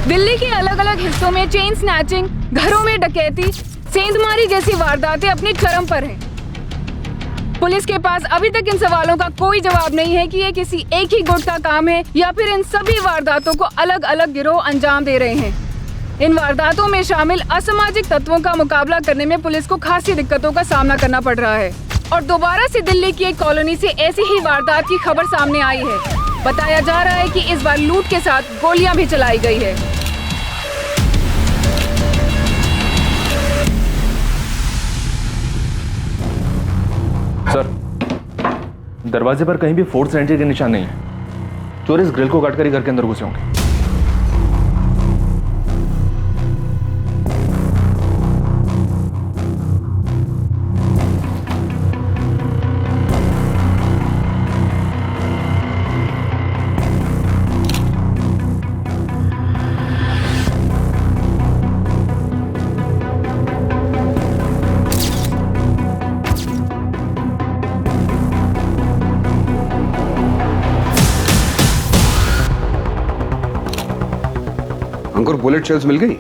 दिल्ली के अलग अलग हिस्सों में चेन स्नैचिंग, घरों में डकैती, सेंधमारी जैसी वारदातें अपनी चरम पर हैं। पुलिस के पास अभी तक इन सवालों का कोई जवाब नहीं है कि ये किसी एक ही गुट का काम है या फिर इन सभी वारदातों को अलग अलग गिरोह अंजाम दे रहे हैं। इन वारदातों में शामिल असामाजिक तत्वों का मुकाबला करने में पुलिस को खासी दिक्कतों का सामना करना पड़ रहा है। और दोबारा से दिल्ली की एक कॉलोनी से ऐसी ही वारदात की खबर सामने आई है। बताया जा रहा है कि इस बार लूट के साथ गोलियां भी चलाई गई है। सर, दरवाजे पर कहीं भी फोर्स एंट्री के निशान नहीं है। चोर इस ग्रिल को काटकर ही घर के अंदर घुसे होंगे। अंकुर, बुलेट शेल्स मिल गई?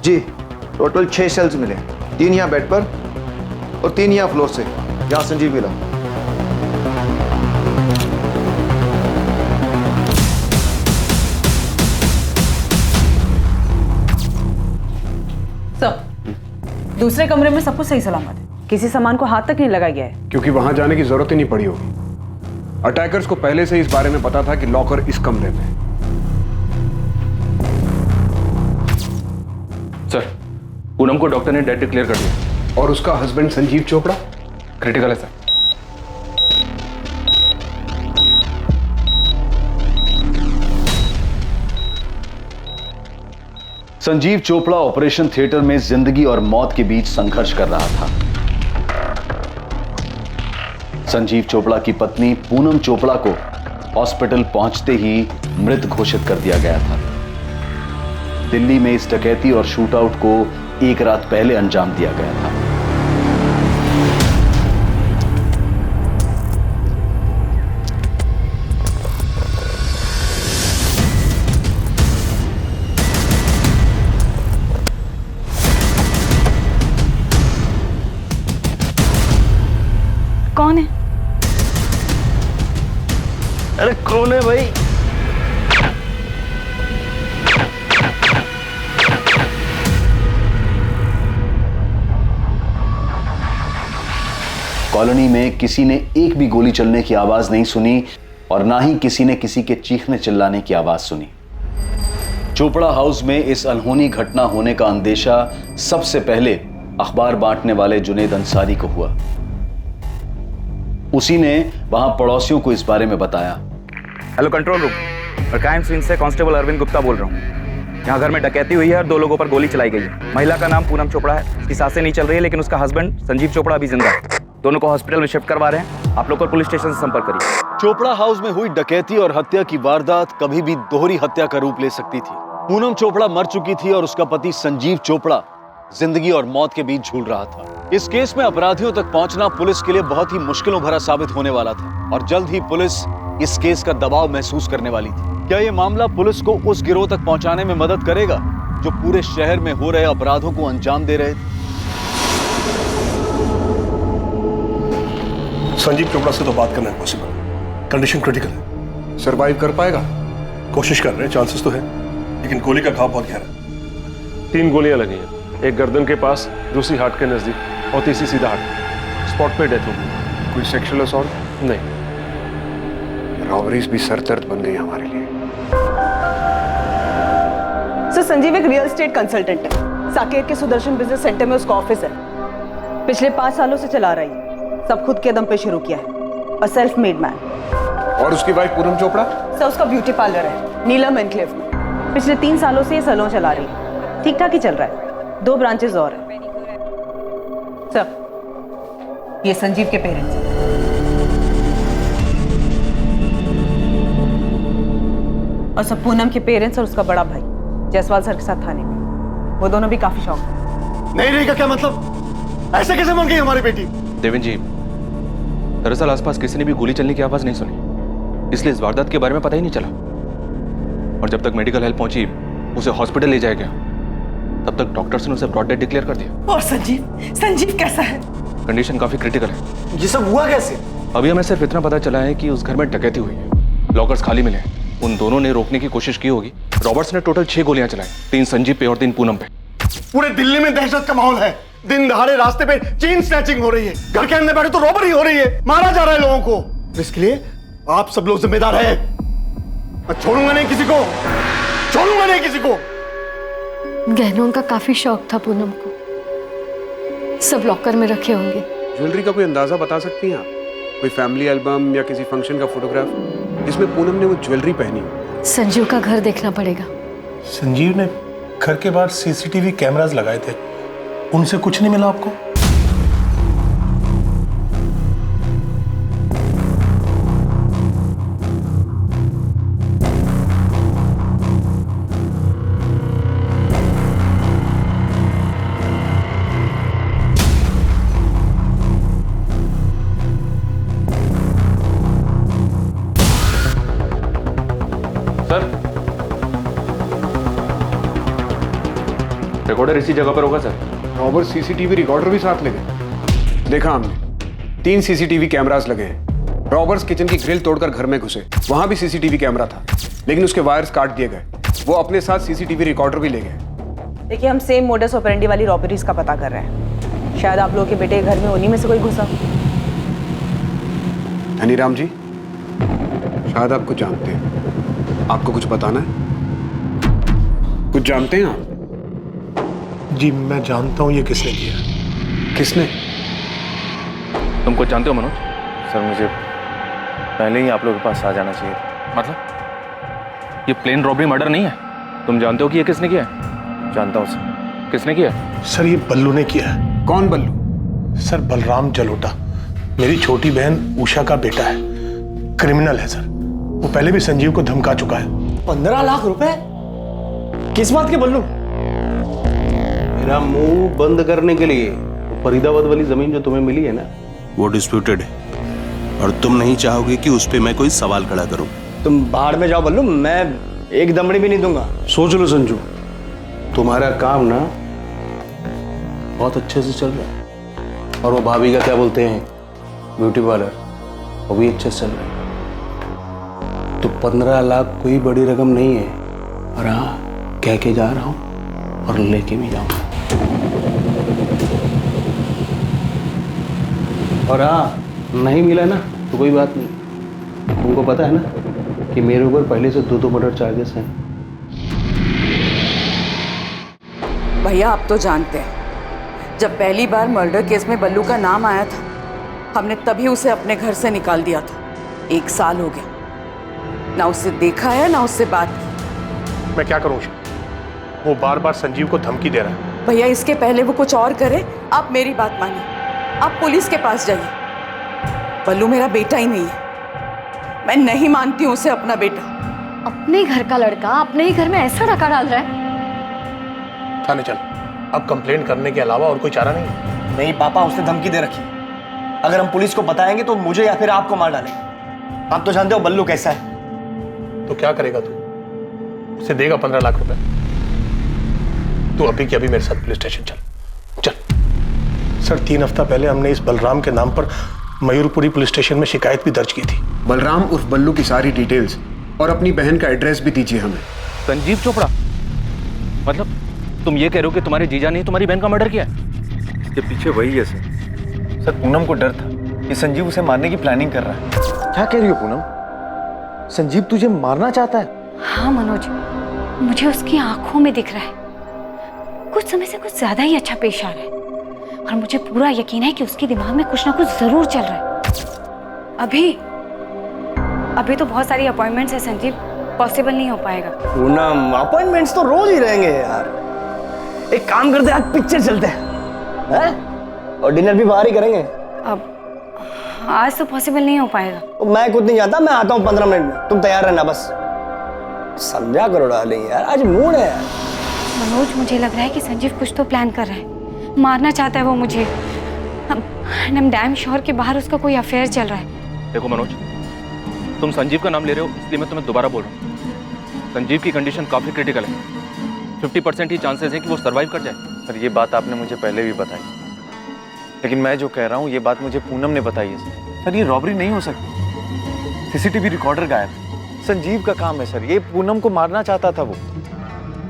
जी, टोटल 6 शेल्स मिले, 3 यहाँ बेड पर और 3 यहाँ फ्लोर से, जहाँ संजीव मिला। सर, दूसरे कमरे में सब कुछ सही सलामत है, किसी सामान को हाथ तक नहीं लगाया गया है। क्योंकि वहां जाने की जरूरत ही नहीं पड़ी होगी। अटैकर्स को पहले से इस बारे में पता था कि लॉकर इस कमरे में है। सर, पूनम को डॉक्टर ने डेड डिक्लेयर कर दिया। और उसका हस्बैंड संजीव चोपड़ा क्रिटिकल है sir. Sanjeev Chopra operation theatre में जिंदगी और मौत के बीच संघर्ष कर रहा था। संजीव चोपड़ा की पत्नी पूनम चोपड़ा को हॉस्पिटल पहुंचते ही मृत घोषित कर दिया गया था। दिल्ली में इस डकैती और शूटआउट को एक रात पहले अंजाम दिया गया था। कौन है? अरे कौन है भाई? कॉलोनी में किसी ने एक भी गोली चलने की आवाज नहीं सुनी और ना ही किसी ने किसी के चीखने चिल्लाने की आवाज सुनी। चोपड़ा हाउस में इस अनहोनी घटना होने का अंदेशा सबसे पहले अखबार बांटने वाले जुनेद अंसारी को हुआ। उसी ने वहां पड़ोसियों को इस बारे में बताया। हेलो कंट्रोल रूम, और क्राइम सीन से कांस्टेबल अरविंद गुप्ता बोल रहा हूँ। यहाँ घर में डकैती हुई है और 2 लोगों पर गोली चलाई गई है। महिला का नाम पूनम चोपड़ा है। उसकी सांसें नहीं चल रही है, लेकिन उसका हस्बैंड संजीव चोपड़ा अभी जिंदा है। दोनों को हॉस्पिटल में शिफ्ट करवा रहे हैं। आप लोग पुलिस स्टेशन से संपर्क करिए। चोपड़ा हाउस में हुई डकैती और हत्या की वारदात कभी भी दोहरी हत्या का रूप ले सकती थी। पूनम चोपड़ा मर चुकी थी और उसका पति संजीव चोपड़ा जिंदगी और मौत के बीच झूल रहा था। इस केस में अपराधियों तक पहुंचना पुलिस के लिए बहुत ही मुश्किलों भरा साबित होने वाला था और जल्द ही पुलिस इस केस का दबाव महसूस करने वाली थी। क्या यह मामला पुलिस को उस गिरोह तक पहुंचाने में मदद करेगा जो पूरे शहर में हो रहे अपराधों को अंजाम दे रहे थे? संजीव चोपड़ा से तो बात करना इम्पॉसिबल, कंडीशन क्रिटिकल है। सरवाइव कर पाएगा? कोशिश कर रहे हैं, चांसेस तो है, लेकिन गोली का घाव बहुत गहरा है। 3 गोलियां लगी हैं, एक गर्दन के पास, दूसरी हार्ट के नजदीक और तीसरी सीधा हार्ट। स्पॉट पे डेथ होगी। कोई सेक्सुअल असॉल्ट? नहीं। रॉबरीज भी सरदर्द बन गई हमारे लिए। सर, संजीव एक रियल एस्टेट कंसल्टेंट है। साकेत के सुदर्शन बिजनेस सेंटर में उसका ऑफिस है। पिछले 5 सालों से चला रही है। सब खुद के दम पे शुरू किया है और सेल्फ मेड मैन। और उसकी वाइफ पूनम चोपड़ा? सर, उसका ब्यूटी पार्लर है नीलम एनक्लेव में। पिछले 3 सालों से ये सैलून चला रही है। ठीक ठाक ही चल रहा है। 2 ब्रांचेस और हैं। सर, ये संजीव के पेरेंट्स हैं। और सब पूनम के पेरेंट्स और उसका बड़ा भाई जायसवाल सर के साथ थाने में। वो दोनों भी काफी शौक है। नहीं रहेगा क्या मतलब? ऐसे कैसे मर गई हमारी बेटी? देवेंद्र जी, दरअसल आसपास किसी ने भी गोली चलने की आवाज नहीं सुनी, इसलिए इस वारदात के बारे में पता ही नहीं चला। और जब तक मेडिकल हेल्प पहुंची उसे हॉस्पिटल ले जाया गया, तब तक डॉक्टर्स ने उसे ब्रॉड डेड डिक्लेयर कर दिया। और संजीव कैसा है? कंडीशन काफी क्रिटिकल है। ये सब हुआ कैसे? अभी हमें सिर्फ इतना पता चला है कि उस घर में डकैती हुई है, लॉकर्स खाली मिले हैं। उन दोनों ने रोकने की कोशिश की होगी। रॉबर्ट्स ने टोटल 6 गोलियां चलाई, 3 संजीव पे और 3 पूनम पे। पूरे दिल्ली में दहशत का माहौल है। दिन दहाड़े रास्ते पे चेन स्नैचिंग हो रही है, घर के अंदर बैठे तो रॉबरी हो रही है, मारा जा रहा है लोगों को। इसके लिए आप सब लोग जिम्मेदार हैं। मैं छोड़ूंगा नहीं किसी को, छोड़ूंगा नहीं किसी को। गहनों का काफी शौक था पूनम को, सब लॉकर में रखे होंगे। ज्वेलरी का कोई अंदाजा बता सकती हैं आप? कोई फैमिली एल्बम या किसी फंक्शन का फोटोग्राफ जिसमें पूनम ने वो ज्वेलरी पहनी हो? संजीव का घर देखना पड़ेगा। संजीव ने घर के बाहर सीसीटीवी कैमरास लगाए थे, उनसे कुछ नहीं मिला आपको? रिकॉर्डर इसी जगह पर होगा सर। रॉबर्ट सीसीटीवी रिकॉर्डर भी साथ ले गए? देखा हमने 3 सीसीटीवी कैमरास लगे हैं। रॉबर्ट्स किचन की ग्रिल तोड़कर घर में घुसे, वहां भी सीसीटीवी कैमरा था, लेकिन उसके वायर्स काट दिए गए। वो अपने साथ सीसीटीवी रिकॉर्डर भी ले गए। देखिए, हम सेम मोडस ऑपरेंडी वाली रॉबरीज का पता कर रहे हैं। शायद आप लोगों के बेटे के घर में उन्हीं में से कोई घुसा। हनीराम जी, शायद आप कुछ जानते हैं। आपको कुछ बताना है? कुछ जानते हैं आप? जी मैं जानता हूं ये किसने किया। किसने? तुम कुछ जानते हो मनोज? सर मुझे पहले ही आप लोगों के पास आ जाना चाहिए था। मतलब ये प्लेन रॉबरी मर्डर नहीं है? तुम जानते हो कि ये किसने किया है? जानता हूँ सर। किसने किया है? सर ये बल्लू ने किया है। कौन बल्लू? सर बलराम जलोटा, मेरी छोटी बहन उषा का बेटा है। क्रिमिनल है सर, वो पहले भी संजीव को धमका चुका है। 15 लाख रुपए? किस बात के बल्लू? मेरा मुंह बंद करने के लिए फरीदाबाद वाली जमीन जो तुम्हें मिली है ना, वो डिस्प्यूटेड है और तुम नहीं चाहोगे कि उस पे मैं कोई सवाल खड़ा करूं। तुम बाहर में जाओ बल्लू, मैं एक दमड़ी भी नहीं दूंगा। सोच लो संजू, तुम्हारा काम ना बहुत अच्छे से चल रहा है और वो भाभी का क्या बोलते हैं ब्यूटी पार्लर, वो भी अच्छे से चल रहा है। तो 15 लाख कोई बड़ी रकम नहीं है। और हाँ, कह के जा रहा हूं और लेके भी जाऊंगा। और हाँ, नहीं मिला ना तो कोई बात नहीं। तुमको पता है ना कि मेरे ऊपर पहले से 2 मर्डर चार्जेस हैं। भैया आप तो जानते हैं, जब पहली बार मर्डर केस में बल्लू का नाम आया था, हमने तभी उसे अपने घर से निकाल दिया था। 1 साल हो गया, ना उससे देखा है ना उससे बात की। मैं क्या करूं? वो बार बार संजीव को धमकी दे रहा है। भैया इसके पहले वो कुछ और करे, आप मेरी बात मानिए, आप पुलिस के पास जाइए। बल्लू मेरा बेटा ही नहीं है, मैं नहीं मानती हूँ उसे अपना बेटा। अपने घर का लड़का अपने ही घर में ऐसा डका डाल रहा है। थाने चल, अब कंप्लेंट करने के अलावा और कोई चारा नहीं है। नहीं पापा, उसने धमकी दे रखी है। अगर हम पुलिस को बताएंगे तो मुझे या फिर आपको मार डालेंगे। आप तो जानते हो बल्लू कैसा है। तो क्या करेगा तू? उसे देगा 15 लाख रुपए। तू अभी के अभी मेरे साथ पुलिस स्टेशन चल। चल सर, 3 हफ्ता पहले हमने इस बलराम के नाम पर मयूरपुरी पुलिस स्टेशन में शिकायत भी दर्ज की थी। बलराम उर्फ बल्लू की सारी डिटेल्स और अपनी बहन का एड्रेस भी दीजिए हमें। संजीव चोपड़ा? मतलब तुम ये कह रहे हो कि तुम्हारे जीजा ने तुम्हारी बहन का मर्डर किया? इसके पीछे वही है सर। सर पूनम को डर था कि संजीव उसे मारने की प्लानिंग कर रहा है। क्या कह रही हो पूनम? संजीव तुझे मारना चाहता है? हाँ मनोज, मुझे उसकी आंखों में दिख रहा है, कुछ समय से कुछ ज्यादा ही अच्छा पेश आ रहा है और मुझे पूरा यकीन है कि उसके दिमाग में कुछ ना कुछ जरूर चल रहा है। अभी तो बहुत सारी अपॉइंटमेंट्स है संजीव, पॉसिबल नहीं हो पाएगा। पूनम, अपॉइंटमेंट्स तो रोज ही रहेंगे यार। एक काम करते हैं, आज पिक्चर चलते हैं और डिनर भी बाहर ही करेंगे। अब आज तो पॉसिबल नहीं हो पाएगा। मैं खुद नहीं जाता, मैं आता हूँ 15 मिनट में, तुम तैयार रहना बस। समझा करो डार्लिंग यार, आज मूड है यार। मनोज, मुझे लग रहा है कि संजीव कुछ तो प्लान कर रहा है, मारना चाहता है वो मुझे। आई एम डैम श्योर कि बाहर उसका कोई अफेयर चल रहा है। देखो मनोज, तुम संजीव का नाम ले रहे हो इसलिए मैं तुम्हें दोबारा बोल रहा हूँ, संजीव की कंडीशन काफी क्रिटिकल है। 50% ही चांसेस हैं कि वो सरवाइव कर जाए। सर ये बात आपने मुझे पहले भी बताई, लेकिन मैं जो कह रहा हूँ ये बात मुझे पूनम ने बताई है सर। ये रॉबरी नहीं हो सकती, सीसीटीवी रिकॉर्डर गायब है। संजीव का काम है सर, ये पूनम को मारना चाहता था वो।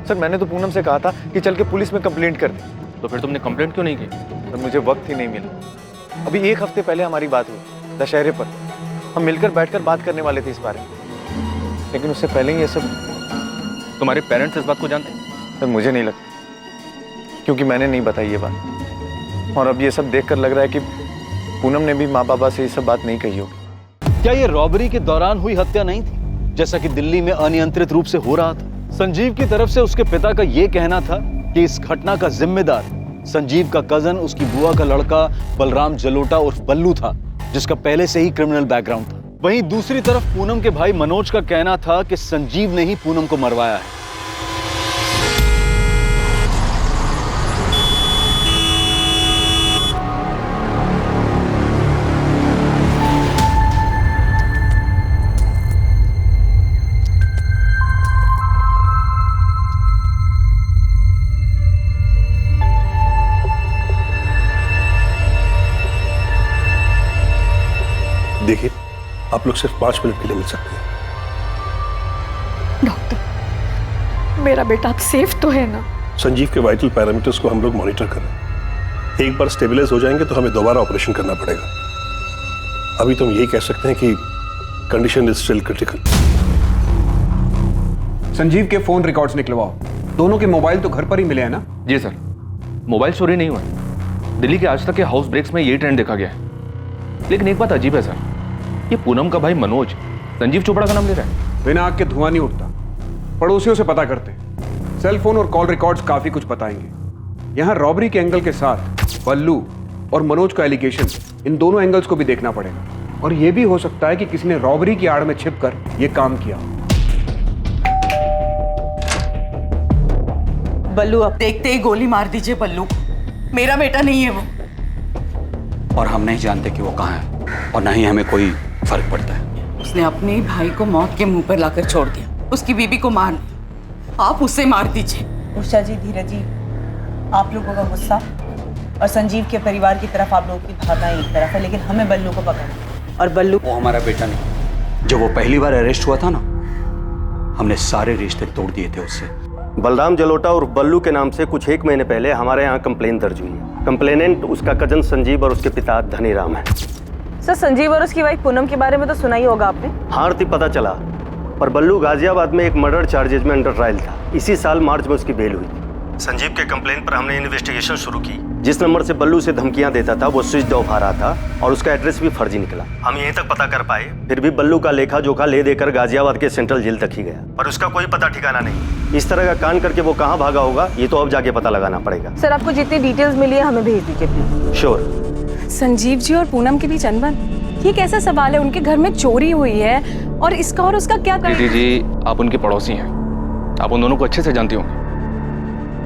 सर मैंने तो पूनम से कहा था कि चल के पुलिस में कंप्लेंट कर दे। तो फिर तुमने कंप्लेंट क्यों नहीं की? सर मुझे वक्त ही नहीं मिला। अभी 1 हफ्ते पहले हमारी बात हुई दशहरे पर, हम मिलकर बैठकर बात करने वाले थे इस बारे में, लेकिन उससे पहले ही ये सब। तुम्हारे पेरेंट्स इस बात को जानते हैं? सर मुझे नहीं लगता, क्योंकि मैंने नहीं बताई ये बात, और अब ये सब देखकर लग रहा है कि पूनम ने भी माँ बाबा से ये सब बात नहीं कही होगी। क्या ये रॉबरी के दौरान हुई हत्या नहीं थी, जैसा कि दिल्ली में अनियंत्रित रूप से हो रहा था? संजीव की तरफ से उसके पिता का यह कहना था कि इस घटना का जिम्मेदार संजीव का कजन, उसकी बुआ का लड़का बलराम जलोटा उर्फ बल्लू था, जिसका पहले से ही क्रिमिनल बैकग्राउंड था। वहीं दूसरी तरफ पूनम के भाई मनोज का कहना था कि संजीव ने ही पूनम को मरवाया है। देखिए, आप लोग सिर्फ 5 मिनट के लिए मिल सकते हैं। डॉक्टर, मेरा बेटा अब सेफ तो है ना? संजीव के वाइटल पैरामीटर्स को हम लोग मॉनिटर कर रहे हैं। एक बार स्टेबलाइज हो जाएंगे तो हमें दोबारा ऑपरेशन करना पड़ेगा। अभी तो हम यही कह सकते हैं कि condition is still critical. Sanjeev के फोन रिकॉर्ड्स निकलवाओ। दोनों के मोबाइल तो घर पर ही मिले हैं ना? जी सर, मोबाइल चोरी नहीं हुआ। दिल्ली के आज तक के हाउस ब्रेक्स में यही ट्रेंड देखा गया है। लेकिन एक बात अजीब है सर, ये पूनम का भाई मनोज संजीव चोपड़ा का नाम ले रहा है। बिना आग के धुआं नहीं उठता। पड़ोसियों से पता करते हैं, सेल फोन और कॉल रिकॉर्ड्स काफी कुछ बताएंगे। यहाँ रॉबरी के एंगल के साथ बल्लू और मनोज का एलिगेशन, इन दोनों एंगल्स को भी देखना पड़ेगा। और यह भी हो सकता है कि किसी ने रॉबरी की आड़ में छिपकर यह काम किया। बल्लू, अब देखते ही गोली मार दीजिए बल्लू को। मेरा बेटा नहीं है वो। और हम नहीं जानते कि वो कहाँ है, और ना ही हमें कोई फर्क पड़ता है। उसने अपने ही भाई को मौत के मुंह पर लाकर छोड़ दिया, उसकी बीबी को मार दिया। आप उसे मार दीजिए। उषा जी, धीरज जी, आप लोगों का गुस्सा और संजीव के परिवार की तरफ आप लोगों की भावना एक तरफ है, लेकिन हमें बल्लू को पकड़ना। और बल्लू वो हमारा बेटा नहीं। जब वो पहली बार अरेस्ट हुआ था ना, हमने सारे रिश्ते तोड़ दिए थे उससे। बलराम जलोटा और बल्लू के नाम से कुछ 1 महीने पहले हमारे यहाँ कंप्लेन दर्ज हुई है। कंप्लेनेंट उसका कजन संजीव और उसके पिता धनीराम है। सर, संजीव और उसकी वाइफ पूनम के बारे में तो सुना ही होगा आपने। हाँ आरती, पता चला। पर बल्लू गाजियाबाद में एक मर्डर चार्जेज में अंडर ट्रायल था। इसी साल मार्च में उसकी बेल हुई। संजीव के कंप्लेन पर हमने इन्वेस्टिगेशन शुरू की। जिस नंबर से बल्लू से धमकियां देता था वो स्विच ऑफ आ रहा था और उसका एड्रेस भी फर्जी निकला। हम यहीं तक पता कर पाए, फिर भी बल्लू का लेखा जोखा ले देकर गाजियाबाद के सेंट्रल जेल तक ही गया, पर उसका कोई पता ठिकाना नहीं। इस तरह का कांड करके वो कहाँ भागा होगा, ये तो अब जाके पता लगाना पड़ेगा। सर, आपको जितनी डिटेल्स मिली है हमें भेज दीजिए प्लीज। श्योर। संजीव जी और पूनम के बीच अनबन, ये कैसा सवाल है? उनके घर में चोरी हुई है और इसका और उसका क्या? दीदी जी, आप उनके पड़ोसी हैं, आप उन दोनों को अच्छे से जानती होंगी।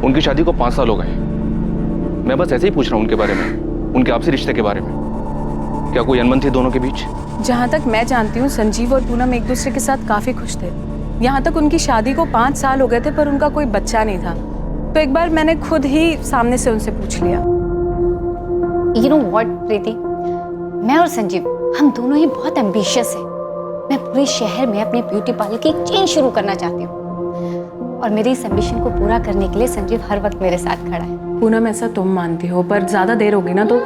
उनकी शादी को 5 साल हो गए। मैं बस ऐसे ही पूछ रहा हूँ उनके बारे में, उनके आपसी रिश्ते के बारे में। क्या कोई अनबन थी दोनों के बीच? जहाँ तक मैं जानती हूँ, संजीव और पूनम एक दूसरे के साथ काफी खुश थे। यहाँ तक उनकी शादी को 5 साल हो गए थे, पर उनका कोई बच्चा नहीं था। तो एक बार मैंने खुद ही सामने से उनसे पूछ लिया। You know what, प्रीति, मैं और संजीव हम दोनों ही बहुत एम्बिशियस हैं। मैं पूरे शहर में अपने ब्यूटी पार्लर की एक चेन शुरू करना चाहती हूँ, और मेरी इस एम्बिशन को पूरा करने के लिए संजीव हर वक्त मेरे साथ खड़ा है। पूनम, ऐसा तुम मानती हो, पर ज्यादा देर होगी ना तो?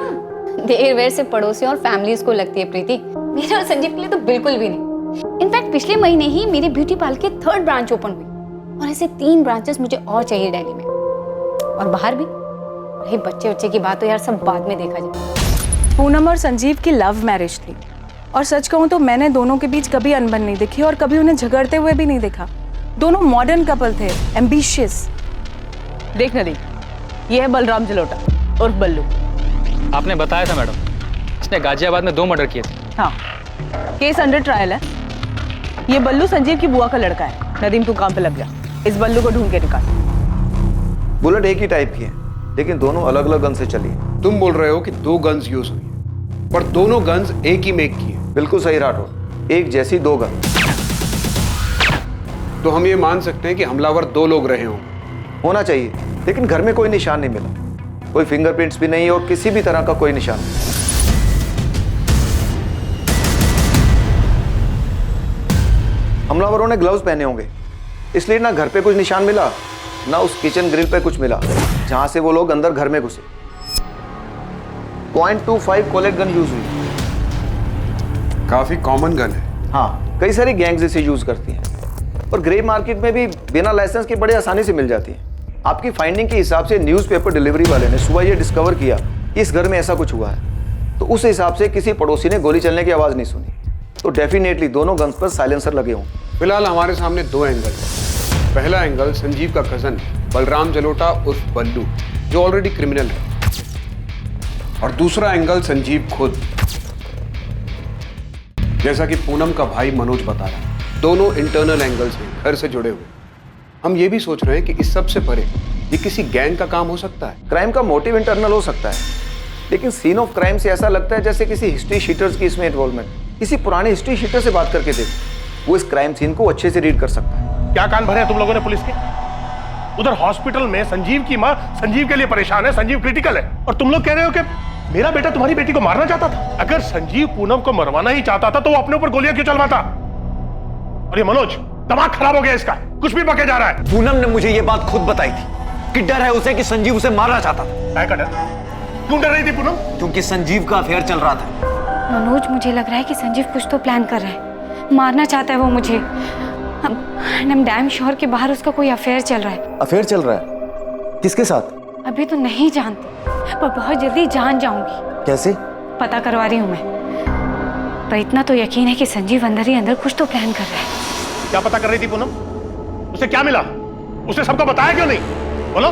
देर वेर से पड़ोसियों और फैमिलीज को लगती है प्रीति, मेरे और संजीव के लिए तो बिल्कुल भी नहीं। इनफैक्ट पिछले महीने ही मेरी ब्यूटी पार्लर की 3rd ब्रांच ओपन हुई, और ऐसे 3 ब्रांचेस मुझे और चाहिए दिल्ली में और बाहर भी। रही बच्चे की बात तो यार सब बाद में देखा जाए। पूनम और संजीव की लव मैरिज थी, और सच कहूँ तो मैंने दोनों के बीच कभी अनबन नहीं देखी और कभी उन्हें झगड़ते हुए भी नहीं देखा। दोनों मॉडर्न कपल थे, एम्बिशियस। देख नदी, ये है बलराम जलोटा और बल्लू। आपने बताया था मैडम, इसने गाजियाबाद में 2 मर्डर किए थे। हाँ, केस अंडर ट्रायल है। ये बल्लू संजीव की बुआ का लड़का है। नदीम, तू काम पे लग जा, इस बल्लू को ढूंढ के निकाल। बुलेट एक ही टाइप की है, लेकिन दोनों अलग अलग गन से चली है। तुम बोल रहे हो कि 2 गन्स यूज हुई है, पर दोनों गन्स एक ही मेक की है। बिल्कुल सही राठौर, एक जैसी 2 गन। तो हम ये मान सकते हैं कि हमलावर 2 लोग रहे हों, होना चाहिए, लेकिन घर में कोई निशान नहीं मिला, कोई फिंगरप्रिंट्स भी नहीं और किसी भी तरह का कोई निशान नहीं। हमलावरों ने ग्लव्स पहने होंगे, इसलिए ना घर पे कुछ निशान मिला, ना उस किचन ग्रिल पे कुछ मिला जहां से वो लोग अंदर घर में घुसे। .25 कोलेट गन यूज हुई। काफी कॉमन गन है। हाँ, कई सारी गैंग्स इसे यूज करती हैं और ग्रे मार्केट में भी बिना लाइसेंस के बड़े आसानी से मिल जाती है। आपकी फाइंडिंग के हिसाब से न्यूज़पेपर डिलीवरी वाले ने सुबह ये डिस्कवर किया कि इस घर में ऐसा कुछ हुआ है, तो उस हिसाब से किसी पड़ोसी ने गोली चलने की आवाज नहीं सुनी, तो डेफिनेटली दोनों गन्स पर साइलेंसर लगे हों। फिलहाल हमारे सामने दो एंगल है। पहला एंगल संजीव का कजन बलराम जलोटा उर्फ बल्लू, जो ऑलरेडी क्रिमिनल है, और दूसरा एंगल संजीव खुद, जैसा कि पूनम का भाई मनोज बता रहा है। दोनों इंटरनल एंगल्स हैं, घर से जुड़े हुए। हम ये भी सोच रहे हैं कि इस सब से परे ये किसी गैंग का काम हो सकता है। क्राइम का मोटिव इंटरनल हो सकता है, लेकिन सीन ऑफ क्राइम से ऐसा लगता है जैसे किसी हिस्ट्री शीटर्स की इसमें इन्वॉल्वमेंट। किसी पुराने हिस्ट्री शीटर से बात करके देख, वो इस क्राइम सीन को अच्छे से रीड कर सकता है। क्या कान भरे हैं तुम लोगों ने पुलिस के? उधर हॉस्पिटल में संजीव की माँ संजीव के लिए परेशान है, संजीव क्रिटिकल है, और तुम लोग कह रहे हो कि मेरा बेटा तुम्हारी बेटी को मारना चाहता था। अगर संजीव पूनम को मरवाना ही चाहता था तो वो अपने ऊपर गोलियां क्यों चलवाता? और ये मनोज, दिमाग खराब हो गया इसका, कुछ भी बके जा रहा है। पूनम ने मुझे ये बात खुद बताई थी कि डर है उसे कि संजीव उसे मारना चाहता था। है का डर? क्यों डर रही थी पूनम? क्योंकि संजीव का अफेयर चल रहा था। मनोज, मुझे लग रहा है कि संजीव कुछ तो प्लान कर रहा है, मारना चाहता है वो मुझे। I'm damn sure कि बाहर उसका कोई अफेयर चल रहा है। अफेयर चल रहा है? किसके साथ? अभी तो नहीं जानती, पर बहुत जल्दी जान जाऊंगी। कैसे? पता करवा रही हूँ मैं, पर इतना तो यकीन है कि संजीव अंदर ही अंदर कुछ तो प्लान कर रहा है। क्या पता कर रही थी पूनम? उसे क्या मिला? उसने सबको बताया क्यों नहीं? बोलो।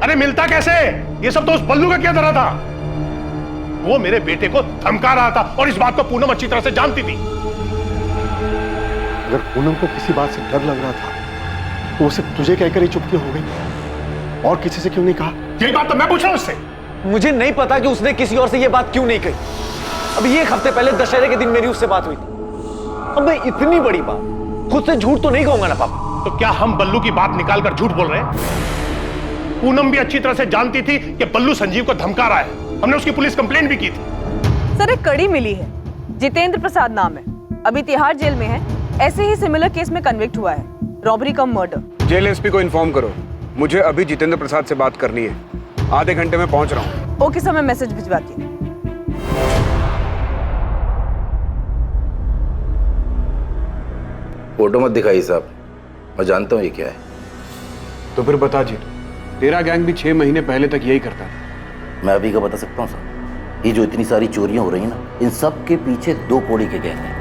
अरे मिलता कैसे? ये सब तो उस बल्लू का क्या धरा था? वो मेरे बेटे को धमका रहा था और इस बात को पूनम अच्छी तरह से जानती थी। अगर पूनम को किसी बात से डर लग रहा था तो उसे तुझे कहकर ही चुप क्यों हो गई और किसी से क्यों नहीं कहा? यही बात तो मैं पूछ रहा हूं उससे। मुझे नहीं पता कि उसने किसी और से ये बात क्यों नहीं कही। अभी एक हफ्ते पहले दशहरे के दिन मेरी उससे बात हुई थी। अब मैं इतनी बड़ी बात खुद से झूठ तो नहीं कहूंगा ना पापा। तो क्या हम बल्लू की बात निकालकर झूठ बोल रहे हैं? पूनम भी अच्छी तरह से जानती थी कि बल्लू संजीव को धमका रहा है। हमने उसकी पुलिस कंप्लेंट भी की थी। सर, एक कड़ी मिली है, जितेंद्र प्रसाद नाम है, अभी तिहाड़ जेल में है। ऐसे ही सिमिलर केस में कन्विक्ट हुआ है, रॉबरी कम मर्डर। जेल एसपी को इन्फॉर्म करो, मुझे अभी जितेंद्र प्रसाद से बात करनी है। आधे घंटे में पहुंच रहा हूँ। ओके सर, मैं मैसेज भिजवाती हूँ। फोटो मत दिखाइए साहब, मैं जानता हूँ ये क्या है। तो फिर बता जी, तेरा गैंग भी 6 महीने पहले तक यही करता था। मैं अभी का बता सकता हूँ साहब। ये जो इतनी सारी चोरियां हो रही हैं ना, इन सब के पीछे 2 कोड़ी के गैंग हैं।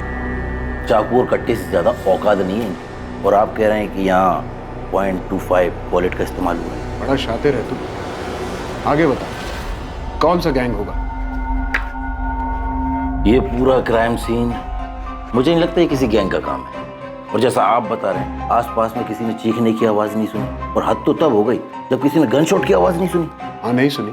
चाकू और कट्टे से ज्यादा औकात नहीं है। और आप कह रहे हैं कि यहाँ .25 कोलेट का इस्तेमाल हुआ है। बड़ा शातिर है तू। आगे बता, कौन सा गैंग होगा? ये पूरा क्राइम सीन मुझे नहीं लगता ये किसी गैंग का काम है। और जैसा आप बता रहे हैं, आसपास में किसी ने चीखने की आवाज नहीं सुनी, और हद तो तब हो गई जब किसी ने गन शॉट की आवाज नहीं सुनी। हाँ, नहीं सुनी।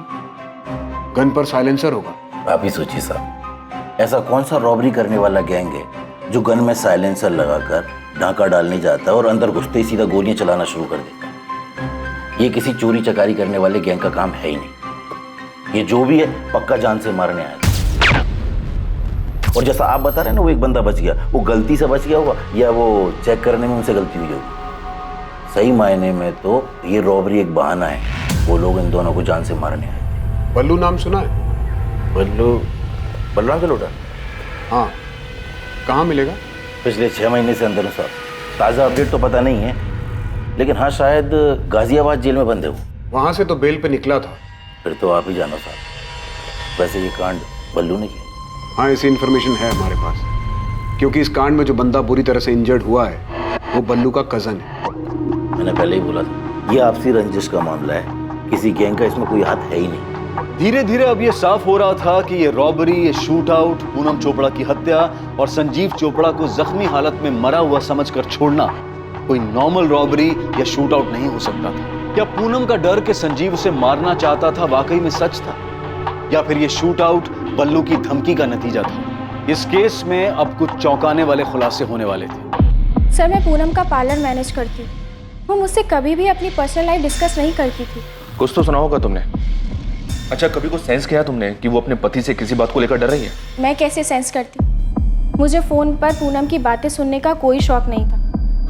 गन पर साइलेंसर होगा। आप ही सोचिए साहब, ऐसा कौन सा रॉबरी करने वाला गैंग है जो गन में साइलेंसर लगाकर ढांका डालने जाता है और अंदर घुसते ही सीधा गोलियां चलाना शुरू कर देता है। ये किसी चोरी चकारी करने वाले गैंग का काम है ही नहीं। ये जो भी है पक्का जान से मारने आया था। और जैसा आप बता रहे हैं ना, वो एक बंदा बच गया, वो गलती से बच गया होगा या वो चेक करने में उनसे गलती हुई होगी। सही मायने में तो ये रॉबरी एक बहाना है। वो लोग इन दोनों को जान से मारने आए थे। बल्लू नाम सुना है? बलराम जलोटा? हाँ, कहाँ मिलेगा? पिछले 6 महीने से अंदर हूँ साहब। ताज़ा अपडेट तो पता नहीं है, लेकिन हाँ शायद गाजियाबाद जेल में बंद है वो। वहाँ से तो बेल पे निकला था। फिर तो आप ही जानो साहब। वैसे ये कांड बल्लू ने किया? हाँ, ऐसी इन्फॉर्मेशन है हमारे पास, क्योंकि इस कांड में जो बंदा बुरी तरह से इंजर्ड हुआ है वो बल्लू का कजन है। मैंने पहले ही बोला था, ये आपसी रंजिश का मामला है, किसी गैंग का इसमें कोई हाथ है ही नहीं। धीरे धीरे अब ये साफ हो रहा था कि ये रॉबरी, ये शूट आउट, पूनम चोपड़ा की हत्या और संजीव चोपड़ा को जख्मी हालत में मरा हुआ समझकर छोड़ना कोई नॉर्मल रॉबरी या शूट आउट नहीं हो सकता था। क्या पूनम का डर कि संजीव उसे मारना चाहता था वाकई में सच था, या फिर ये शूट आउट बल्लू की धमकी का नतीजा था? इस केस में अब कुछ चौंकाने वाले खुलासे होने वाले थे। सर, मैं पूनम का पार्लर मैनेज करती हूँ। वो मुझसे कभी भी अपनी पर्सनल लाइफ डिस्कस नहीं करती थी। कुछ तो सुना होगा तुमने। अच्छा, कभी कुछ सेंस किया तुमने कि वो अपने पति से किसी बात को लेकर डर रही है? मैं कैसे सेंस करती? मुझे फ़ोन पर पूनम की बातें सुनने का कोई शौक नहीं था।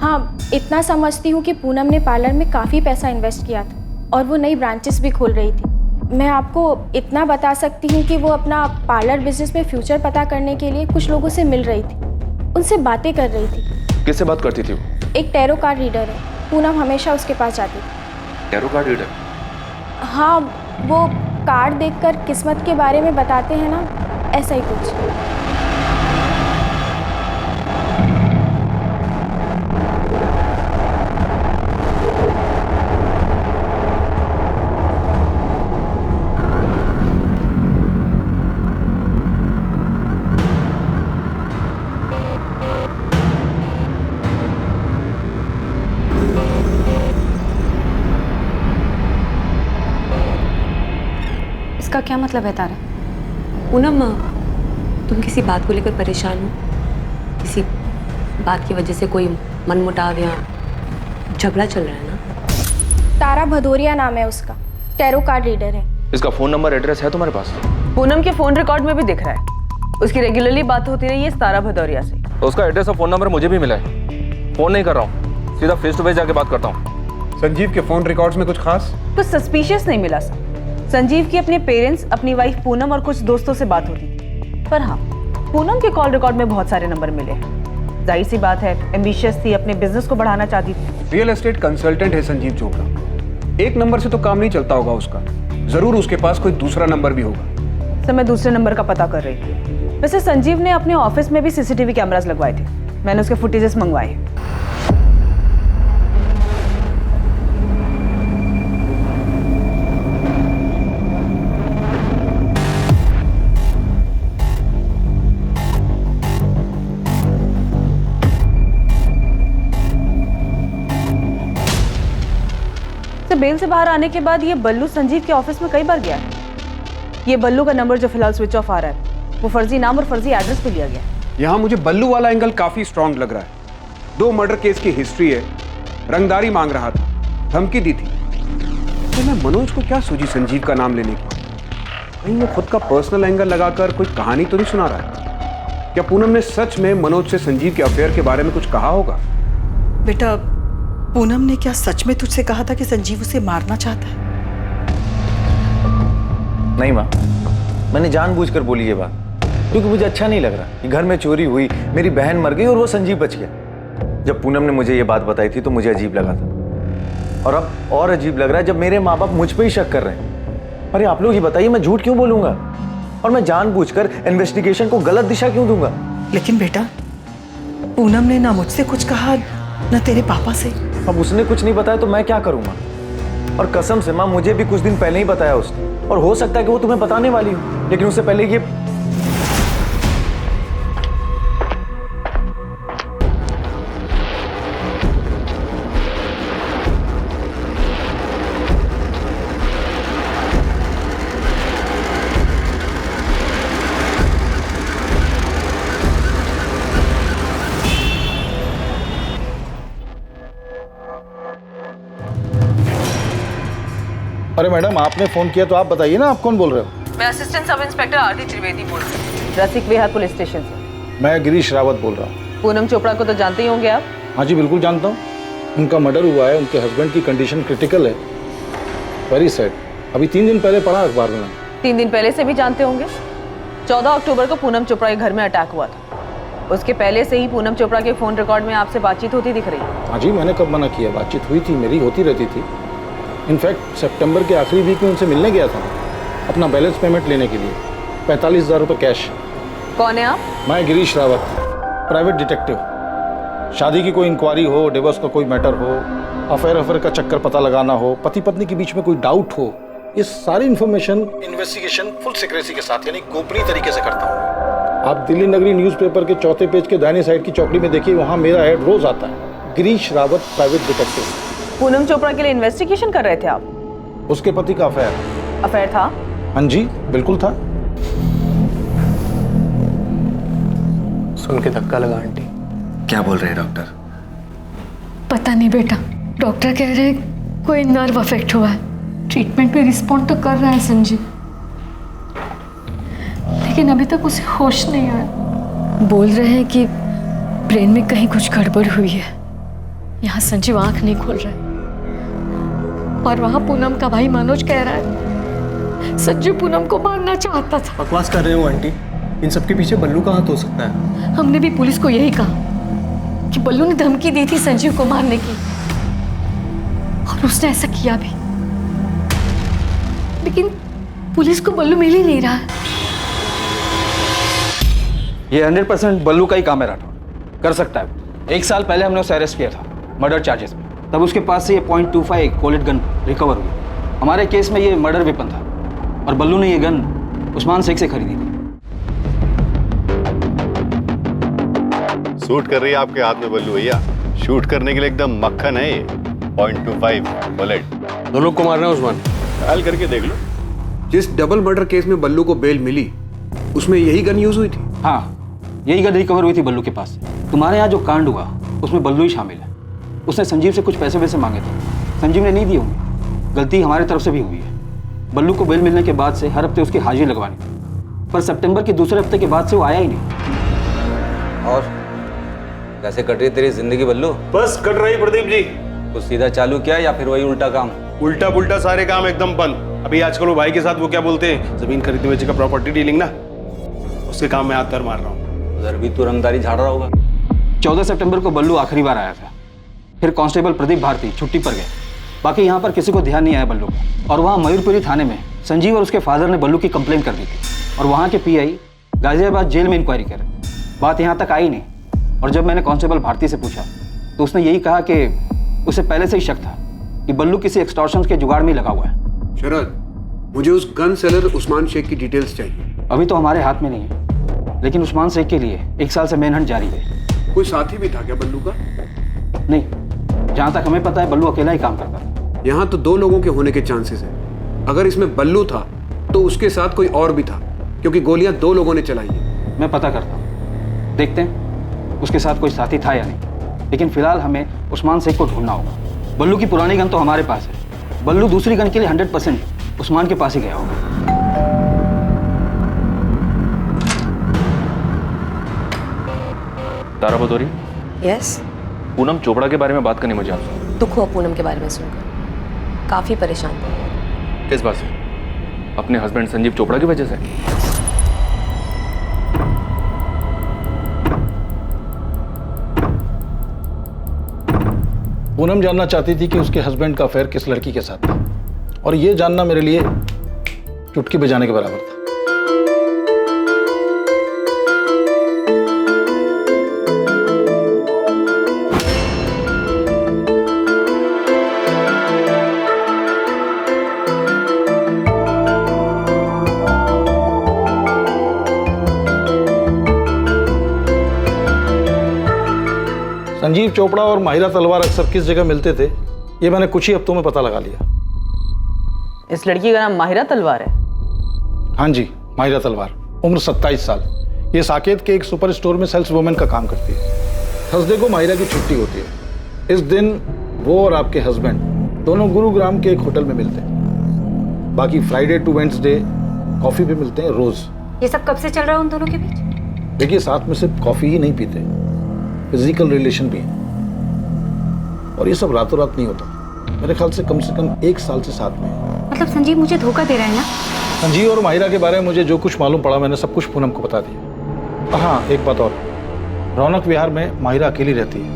हाँ, इतना समझती हूँ कि पूनम ने पार्लर में काफ़ी पैसा इन्वेस्ट किया था और वो नई ब्रांचेस भी खोल रही थी। मैं आपको इतना बता सकती हूँ कि वो अपना पार्लर बिजनेस में फ्यूचर पता करने के लिए कुछ लोगों से मिल रही थी, उनसे बातें कर रही थी। किससे बात करती थी वो? एक टैरो कार्ड रीडर है, पूनम हमेशा उसके पास जाती थी। Tarot card reader? हाँ, वो कार्ड देखकर किस्मत के बारे में बताते हैं ना, ऐसा ही कुछ। इसका क्या मतलब है तारा? पूनम, तुम किसी बात को लेकर परेशान हो? किसी बात की वजह से कोई मनमुटाव या झगड़ा चल रहा है ना? तारा भदौरिया नाम है उसका, टैरो कार्ड रीडर है। इसका फोन नंबर एड्रेस है तुम्हारे पास? पूनम के फोन रिकॉर्ड में भी दिख रहा है, उसकी रेगुलरली बात होती रही है तारा भदौरिया से। तो उसका एड्रेस और फोन नंबर मुझे भी मिला है। फोन नहीं कर रहा हूँ, सीधा फेस टू फेस जाके बात करता हूँ। संजीव के फोन रिकॉर्ड्स में कुछ खास? कुछ सस्पिशियस नहीं मिला सर। संजीव की अपने पेरेंट्स, अपनी वाइफ पूनम और कुछ दोस्तों से बात होती थी, पर हाँ, पूनम के कॉल रिकॉर्ड में बहुत सारे नंबर मिले हैं। जाहिर सी बात है, एम्बिशियस थी, अपने बिजनेस को बढ़ाना चाहती थी। रियल एस्टेट कंसल्टेंट है संजीव चोपड़ा, एक नंबर से तो काम नहीं चलता होगा उसका, जरूर उसके पास कोई दूसरा नंबर भी होगा। सर, मैं दूसरे नंबर का पता कर रही थी। वैसे संजीव ने अपने ऑफिस में भी सीसीटीवी कैमरास लगवाए थे, मैंने उसके फुटेजेस मंगवाए। बेल से बाहर आने के बाद ये बल्लू संजीव के ऑफिस में कई बार गया है। ये बल्लू का नंबर जो फिलहाल स्विच ऑफ आ रहा है, वो फर्जी नाम और फर्जी एड्रेस पे लिया गया। यहाँ मुझे बल्लू वाला एंगल काफी स्ट्रांग लग रहा है। 2 मर्डर केस की हिस्ट्री है, रंगदारी मांग रहा था, धमकी दी थी। तो मैं मनोज को क्या सूझी संजीव का नाम लेने की? कहीं वो खुद का पर्सनल एंगल लगाकर कोई कहानी तो नहीं सुना रहा है? क्या पूनम ने सच में मनोज से संजीव के अफेयर के बारे में कुछ कहा होगा? बेटा, पूनम ने क्या सच में तुझसे कहा था कि संजीव उसे मारना चाहता है? नहीं माँ, मैंने जानबूझकर बोली ये बात, क्योंकि मुझे अच्छा नहीं लग रहा कि घर में चोरी हुई, मेरी बहन मर गई और वो संजीव बच गया। जब पूनम ने मुझे ये बात बताई थी तो मुझे अजीब लगा था, और अब और अजीब लग रहा है जब मेरे माँ बाप मुझ पे ही शक कर रहे हैं। अरे आप लोग ही बताइए, मैं झूठ क्यों बोलूंगा और मैं जानबूझकर इन्वेस्टिगेशन को गलत दिशा क्यों दूंगा? लेकिन बेटा, पूनम ने ना मुझसे कुछ कहा ना तेरे पापा से। अब उसने कुछ नहीं बताया तो मैं क्या करूंगा? और कसम से माँ, मुझे भी कुछ दिन पहले ही बताया उसने, और हो सकता है कि वो तुम्हें बताने वाली हो, लेकिन उससे पहले ये अरे मैडम, आपने फोन किया तो आप बताइए ना, आप कौन बोल रहे हो? मैं असिस्टेंट सब इंस्पेक्टर आरती त्रिवेदी बोल रही हूँ, रसिक विहार पुलिस स्टेशन से। मैं गिरीश रावत बोल रहा हूँ। पूनम चोपड़ा को तो जानते ही होंगे आप? हाँ जी, बिल्कुल जानता हूँ। उनका मर्डर हुआ है, उनके हस्बैंड की कंडीशन क्रिटिकल है, वेरी सैड। अभी 3 दिन पहले पढ़ा अखबार में। 3 दिन पहले से भी जानते होंगे। 14 अक्टूबर को पूनम चोपड़ा के घर में अटैक हुआ था। उसके पहले से ही पूनम चोपड़ा के फोन रिकॉर्ड में आपसे बातचीत होती दिख रही है। हाँ जी, मैंने कब मना किया? बातचीत हुई थी, मेरी होती रहती थी। इनफैक्ट सितंबर के आखिरी वीक में उनसे मिलने गया था अपना बैलेंस पेमेंट लेने के लिए, 45,000 रुपये कैश। कौन है आप? मैं गिरीश रावत, प्राइवेट डिटेक्टिव। शादी की कोई इंक्वायरी हो, डिवोर्स का कोई मैटर हो, अफेयर का चक्कर पता लगाना हो, पति पत्नी के बीच में कोई डाउट हो, ये सारी इन्फॉर्मेशन इन्वेस्टिगेशन फुल सीक्रेसी के साथ, यानी गोपनीय तरीके से करता हूँ। आप दिल्ली नगरी न्यूज़पेपर के चौथे पेज के दाहिने साइड की चौकड़ी में देखिए, वहाँ मेरा ऐड रोज आता है, गिरीश रावत प्राइवेट डिटेक्टिव। पूनम चोपड़ा के लिए इन्वेस्टिगेशन कर रहे थे आप? उसके पति का अफेयर था? हाँ जी, बिल्कुल था। सुन के धक्का लगा आंटी। क्या बोल रहे हैं डॉक्टर? पता नहीं बेटा, डॉक्टर कह रहे हैं कोई नर्व अफेक्ट हुआ है। ट्रीटमेंट पे रिस्पॉन्ड तो कर रहा है संजीव, लेकिन अभी तक उसे होश नहीं आया। बोल रहे हैं कि ब्रेन में कहीं कुछ गड़बड़ हुई है। यहाँ संजीव आंख नहीं खोल रहा है और वहाँ पूनम का भाई मनोज कह रहा है संजीव पूनम को मारना चाहता था। बकवास कर रहे हो आंटी, इन सबके पीछे बल्लू का हाथ हो सकता है। हमने भी पुलिस को यही कहा कि बल्लू ने धमकी दी थी संजीव को मारने की और उसने ऐसा किया भी, लेकिन पुलिस को बल्लू मिल ही नहीं रहा है। ये 100% बल्लू का ही काम है राठौर, कर सकता है। 1 साल पहले हमने उसे अरेस्ट किया था मर्डर चार्जेस में, तब उसके पास से ये .25 कोलेट गन रिकवर हुई। हमारे केस में ये मर्डर वेपन था और बल्लू ने ये गन उस्मान शेख से खरीदी थी। शूट कर रही है आपके हाथ में बल्लू भैया, शूट करने के लिए एकदम मक्खन है ये। .25 बुलेट। 2 लोग को मारना है उस्मान, ट्रायल करके देख लो। जिस डबल मर्डर केस में बल्लू को बेल मिली उसमें यही गन यूज हुई थी। हाँ, यही गन रिकवर हुई थी बल्लू के पास। तुम्हारे यहाँ जो कांड हुआ उसमें बल्लू ही शामिल है। उसने संजीव से कुछ पैसे वैसे मांगे थे, संजीव ने नहीं दिए होंगे। गलती हमारी तरफ से भी हुई है। बल्लू को बेल मिलने के बाद से हर हफ्ते उसकी हाजिरी लगवानी थी, पर सितंबर के दूसरे हफ्ते के बाद से वो आया ही नहीं। और कैसे कट रही तेरी जिंदगी बल्लू? बस कट रही प्रदीप जी। कुछ सीधा चालू किया या फिर वही उल्टा काम? उल्टा पुल्टा सारे काम एकदम बंद। अभी आजकल वो भाई के साथ वो क्या बोलते हैं, जमीन खरीदने बेचने का प्रॉपर्टी डीलिंग ना, उसके काम में हाथ पैर मार रहा हूँ। उधर भी तू रंगदारी झाड़ रहा होगा। 14 सितंबर को बल्लू आखिरी बार आया था, फिर कांस्टेबल प्रदीप भारती छुट्टी पर गए। बाकी यहाँ पर किसी को ध्यान नहीं आया बल्लू का। और वहाँ मयूरपुरी थाने में संजीव और उसके फादर ने बल्लू की कंप्लेंट कर दी थी और वहाँ के पीआई गाजियाबाद जेल में इंक्वायरी करे। बात यहाँ तक आई नहीं और जब मैंने कांस्टेबल भारती से पूछा तो उसने यही कहा कि उसे पहले से ही शक था कि बल्लू किसी एक्सटॉर्शन के जुगाड़ में लगा हुआ है। शरद, मुझे उस गन सेलर उस्मान शेख की डिटेल्स चाहिए। अभी तो हमारे हाथ में नहीं है, लेकिन उस्मान शेख के लिए 1 साल से मेनहंट जारी है। कोई साथी भी था क्या बल्लू का? नहीं, जहाँ तक हमें पता है बल्लू अकेला ही काम करता था। यहाँ तो 2 लोगों के होने के चांसेस है। अगर इसमें बल्लू था तो उसके साथ कोई और भी था, क्योंकि गोलियां 2 लोगों ने चलाई हैं। मैं पता करता हूँ, देखते हैं उसके साथ कोई साथी था या नहीं। लेकिन फिलहाल हमें उस्मान शेख को ढूंढना होगा। बल्लू की पुरानी गन तो हमारे पास है, बल्लू दूसरी गन के लिए 100% उस्मान के पास ही गया होगा। तारा बतौरी। यस। पूनम चोपड़ा के बारे में बात करनी मुझे आपसे। दुख हुआ पूनम के बारे में सुनकर, काफी परेशान थी। किस बात से? अपने हस्बैंड संजीव चोपड़ा की वजह से? पूनम जानना चाहती थी कि उसके हस्बैंड का अफेयर किस लड़की के साथ था, और यह जानना मेरे लिए चुटकी बजाने के बराबर था। संजीव चोपड़ा और माहिरा तलवार अक्सर किस जगह मिलते थे, ये मैंने कुछ ही हफ्तों में पता लगा लिया। इस लड़की का नाम माहिरा तलवार है? हाँ जी, माहिरा तलवार, उम्र 27 साल। ये साकेत के एक सुपर स्टोर में सेल्स वुमेन का काम करती है। थर्सडे को माहिरा की छुट्टी होती है। इस दिन वो और आपके हस्बैंड दोनों गुरुग्राम के एक होटल में मिलते हैं। बाकी फ्राइडे टू वेडनेसडे कॉफी पे मिलते हैं रोज। ये सब कब से चल रहा है उन दोनों के बीच? देखिए, साथ में सिर्फ कॉफी ही नहीं पीते, फिजिकल रिलेशन भी है। और ये सब रातों रात नहीं होता। मेरे ख्याल से कम 1 साल से साथ में है। मतलब संजीव मुझे धोखा दे रहा है ना? संजीव और माहिरा के बारे में मुझे जो कुछ मालूम पड़ा मैंने सब कुछ पूनम को बता दिया। हाँ, एक बात और, रौनक विहार में माहिरा अकेली रहती है,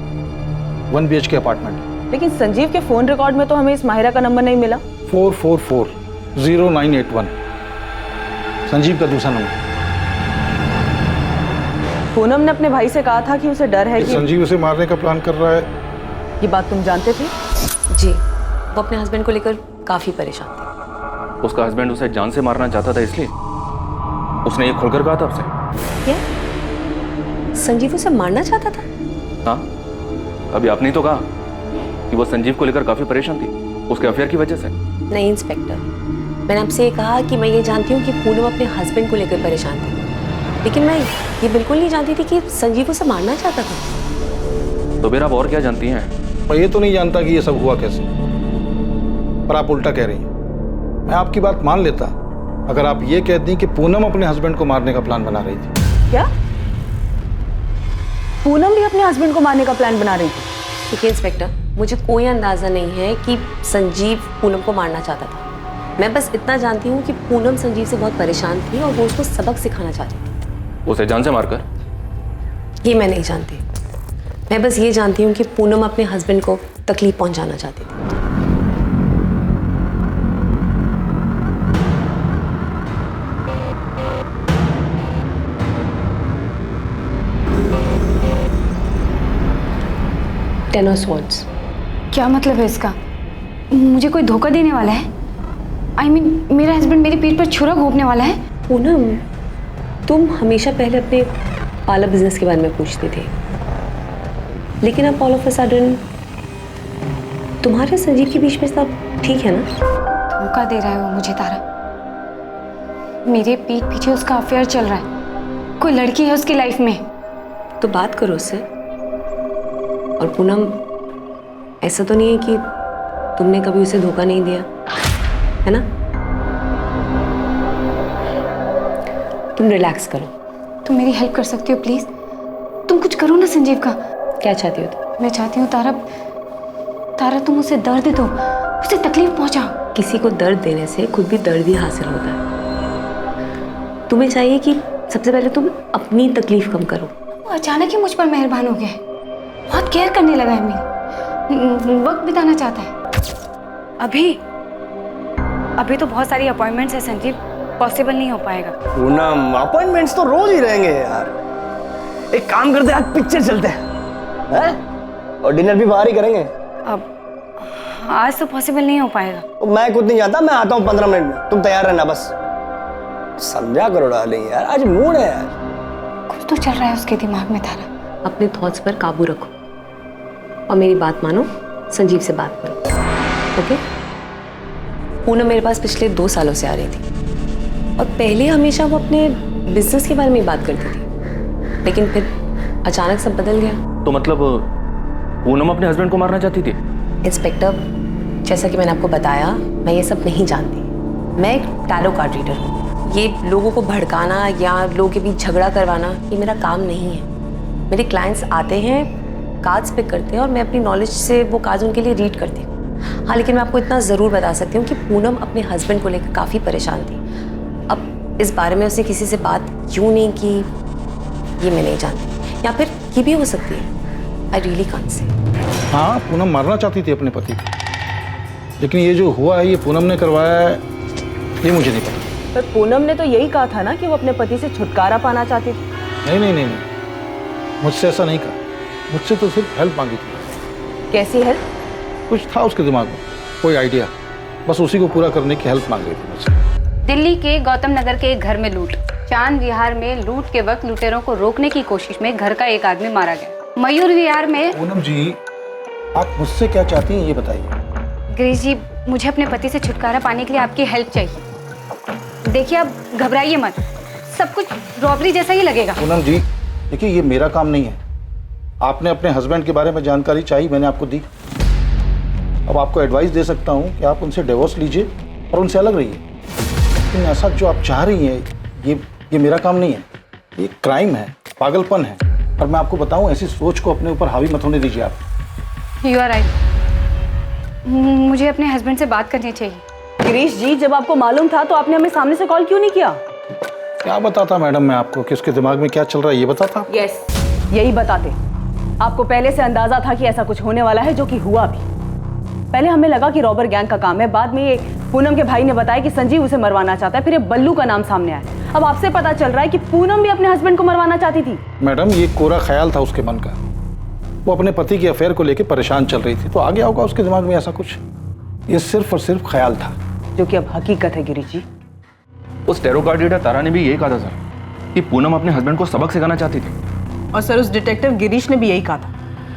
1 BHK अपार्टमेंट। लेकिन संजीव के फोन रिकॉर्ड में तो हमें इस माहिरा का नंबर नहीं मिला। 4440981 संजीव का दूसरा नंबर। पूनम ने अपने भाई से कहा था कि उसे डर है कि संजीव उसे मारने का प्लान कर रहा है। ये बात तुम जानते थे? जी, वो अपने हस्बैंड को लेकर काफी परेशान थी। उसका हस्बैंड उसे जान से मारना चाहता था, इसलिए उसने ये खुलकर कहा था आपसे? क्या संजीव उसे मारना चाहता था? हाँ, अभी आपने ही तो कहा कि वो संजीव को लेकर काफी परेशान थी, उसके अफेयर की वजह से। नहीं इंस्पेक्टर, मैंने आपसे ये कहा कि मैं ये जानती हूँ कि पूनम अपने हस्बैंड को लेकर परेशान थी, लेकिन मैं ये बिल्कुल नहीं जानती थी कि संजीव उसे मारना चाहता था। तो फिर आप और क्या जानती हैं मैं ये तो नहीं जानता कि ये सब हुआ कैसे, पर आप उल्टा कह रही हैं। मैं आपकी बात मान लेता अगर आप ये कहती कि पूनम अपने हस्बैंड को मारने का प्लान बना रही थी। क्या पूनम भी अपने हस्बैंड को मारने का प्लान बना रही थी? देखिए इंस्पेक्टर, मुझे कोई अंदाजा नहीं है कि संजीव पूनम को मारना चाहता था। मैं बस इतना जानती हूँ कि पूनम संजीव से बहुत परेशान थी और वो उसको सबक सिखाना चाहती थी। उसे जान से मारकर? ये मैं नहीं जानती। मैं बस ये जानती हूँ कि पूनम अपने हस्बैंड को तकलीफ पहुंचाना चाहती थी। Ten of swords. क्या मतलब है इसका? मुझे कोई धोखा देने वाला है? I mean, मेरा हस्बैंड मेरी पीठ पर छुरा घोंपने वाला है? पूनम, तुम हमेशा पहले अपने पार्लर बिजनेस के बारे में पूछते थे, लेकिन अब ऑल ऑफ अ सडन तुम्हारे संजीव के बीच में सब ठीक है ना? धोखा दे रहा है वो मुझे तारा। मेरे पीठ पीछे उसका अफेयर चल रहा है, कोई लड़की है उसकी लाइफ में। तो बात करो उससे। और पूनम, ऐसा तो नहीं है कि तुमने कभी उसे धोखा नहीं दिया, है ना? तुम रिलैक्स करो। तुम मेरी हेल्प कर सकती हो प्लीज? तुम कुछ करो ना संजीव का। क्या चाहती हो तुम? मैं चाहती हूँ तारा तुम उसे दर्द दो, उसे तकलीफ पहुंचाओ। किसी को दर्द देने से खुद भी दर्द ही हासिल होता है। तुम्हें चाहिए कि सबसे पहले तुम अपनी तकलीफ कम करो। वो अचानक ही मुझ पर मेहरबान हो गया है, बहुत केयर करने लगा है मेरी, वक्त बिताना चाहता है। अभी तो बहुत सारी अपॉइंटमेंट्स है संजीव, पॉसिबल नहीं हो पाएगा। पूनम, अपॉइंटमेंट्स तो रोज ही रहेंगे यार। एक काम करते हैं, आज पिक्चर चलते हैं, और डिनर भी बाहर ही करेंगे। अब आज तो पॉसिबल नहीं हो पाएगा। मैं खुद नहीं जाता, मैं आता हूँ 15 मिनट में, तुम तैयार रहना बस। समझा करो डार्लिंग यार, आज मूड है यार। कुछ तो चल रहा है उसके दिमाग में तारा। अपने थॉट्स पर काबू रखो और मेरी बात मानो, संजीव से बात करो, ओके? पूनम मेरे पास पिछले 2 सालों से आ रही थी और पहले हमेशा वो अपने बिजनेस के बारे में बात करती थी, लेकिन फिर अचानक सब बदल गया। तो मतलब पूनम अपने हस्बैंड को मारना चाहती थी? इंस्पेक्टर, जैसा कि मैंने आपको बताया, मैं ये सब नहीं जानती। मैं एक टैरो कार्ड रीडर हूँ। ये लोगों को भड़काना या लोगों के बीच झगड़ा करवाना, ये मेरा काम नहीं है। मेरे क्लाइंट्स आते हैं, कार्ड्स पिक करते हैं और मैं अपनी नॉलेज से वो कार्ड्स उनके लिए रीड करती हूँ। हाँ, लेकिन मैं आपको इतना ज़रूर बता सकती हूँ कि पूनम अपने हस्बैंड को लेकर काफ़ी परेशान थी। अब इस बारे में उसने किसी से बात क्यों नहीं की, ये मैं नहीं जानती, या फिर ये भी हो सकती है। I really can't say. हाँ, पूनम मारना चाहती थी अपने पति को, लेकिन ये जो हुआ है ये पूनम ने करवाया है, ये मुझे नहीं पता। पर पूनम ने तो यही कहा था ना कि वो अपने पति से छुटकारा पाना चाहती थी। नहीं, मुझसे ऐसा नहीं कहा। मुझसे तो सिर्फ हेल्प मांगी थी। कैसी हेल्प? कुछ था उसके दिमाग में, कोई आइडिया, बस उसी को पूरा करने की हेल्प मांग रही थी मुझसे। दिल्ली के गौतम नगर के एक घर में लूट। चांद विहार में लूट के वक्त लुटेरों को रोकने की कोशिश में घर का एक आदमी मारा गया। मयूर विहार में। पूनम जी, आप मुझसे क्या चाहती हैं ये बताइए। गिरीश जी, मुझे अपने पति से छुटकारा पाने के लिए आपकी हेल्प चाहिए। देखिए, आप घबराइए मत, सब कुछ रॉबरी जैसा ही लगेगा। पूनम जी, देखिए ये मेरा काम नहीं है। आपने अपने हस्बैंड के बारे में जानकारी चाहिए, मैंने आपको दी। अब आपको एडवाइस दे सकता हूँ कि आप उनसे डिवोर्स लीजिए और उनसे अलग रहिए, लेकिन ऐसा जो आप चाह रही हैं ये मेरा काम नहीं है। ये क्राइम है, पागलपन है, और मैं आपको बताऊँ, ऐसी सोच को अपने ऊपर हावी मत होने दीजिए आप। यू आर राइट, मुझे अपने हस्बैंड से बात करनी चाहिए। गिरीश जी, जब आपको मालूम था तो आपने हमें सामने से कॉल क्यों नहीं किया? क्या बताता मैडम मैं आपको कि उसके दिमाग में क्या चल रहा है, ये बताता? यस, यही बताते। आपको पहले से अंदाजा था कि ऐसा कुछ होने वाला है, जो कि हुआ भी। पहले हमें लगा कि रॉबर गैंग का काम है, बाद में ये पूनम के भाई ने बताया कि संजीव उसे मरवाना चाहता है, फिर ये बल्लू का नाम सामने आया। अब आपसे पता चल रहा है कि पूनम भी अपने हस्बैंड को मरवाना चाहती थी। मैडम, ये कोरा ख्याल था उसके मन का। वो अपने पति के अफेयर को लेकर परेशान चल रही थी, तो आ गया होगा उसके दिमाग में ऐसा कुछ। ये सिर्फ और सिर्फ ख्याल था, जो कि अब हकीकत है। गिरीश जी, उस टैरो कार्ड रीडर तारा ने भी यही कहा था सर कि पूनम अपने हस्बैंड को सबक सिखाना चाहती थी। और सर, उस डिटेक्टिव गिरीश ने भी यही कहा था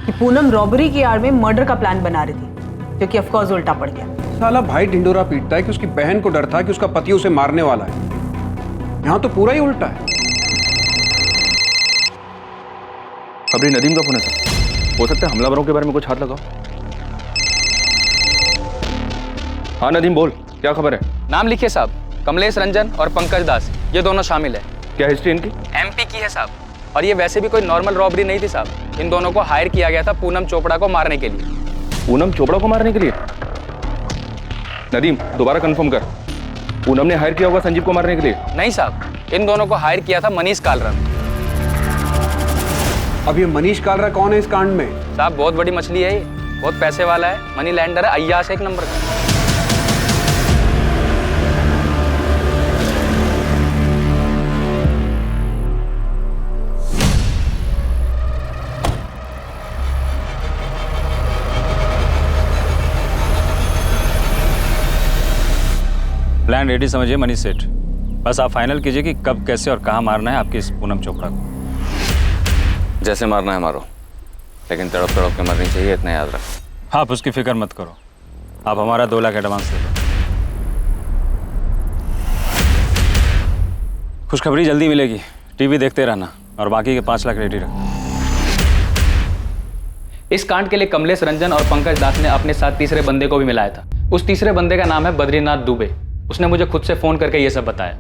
कि पूनम रॉबरी की आड़ में मर्डर का प्लान बना रही थी, जो कि ऑफ कोर्स उल्टा पड़ गया। साला भाई ढिंडोरा पीटता है कि उसकी बहन को डर था कि उसका पति उसे मारने वाला है। यहाँ तो पूरा ही उल्टा है। खबरी नदीम का फोन है सर, हो सकता है हमलावरों के बारे में कुछ हाथ लगाओ। हाँ नदीम बोल, क्या खबर है? नाम लिखिए साहब, कमलेश रंजन और पंकज दास, ये दोनों शामिल है। क्या हिस्ट्री इनकी? एमपी की है साहब, और ये वैसे भी कोई नॉर्मल रॉबरी नहीं थी साहब। इन दोनों को हायर किया गया था पूनम चोपड़ा को मारने के लिए। पूनम चोपड़ा को मारने के लिए? नदीम दोबारा कंफर्म कर, पूनम ने हायर किया होगा संजीव को मारने के लिए? नहीं साहब, इन दोनों को हायर किया था मनीष कालरा। अब ये मनीष कालरा कौन है इस कांड में? साहब बहुत बड़ी मछली है ये, बहुत पैसे वाला है, मनी लैंडर है, अय्याश एक नंबर का। प्लान रेडी समझिए मनीष सेठ, बस आप फाइनल कीजिए कि कब कैसे और कहाँ मारना है आपकी इस पूनम चोपड़ा को। जैसे मारना है मारो, लेकिन तड़प तड़प के मरनी चाहिए, इतना याद रखो। आप उसकी फिक्र मत करो, आप हमारा 2 लाख एडवांस दे दो। खुशखबरी जल्दी मिलेगी, टीवी देखते रहना और बाकी के 5 लाख रेडी रखो। इस कांड के लिए कमलेश रंजन और पंकज दास ने अपने साथ तीसरे बंदे को भी मिलाया था। उस तीसरे बंदे का नाम है बद्रीनाथ दुबे। उसने मुझे खुद से फोन करके ये सब बताया।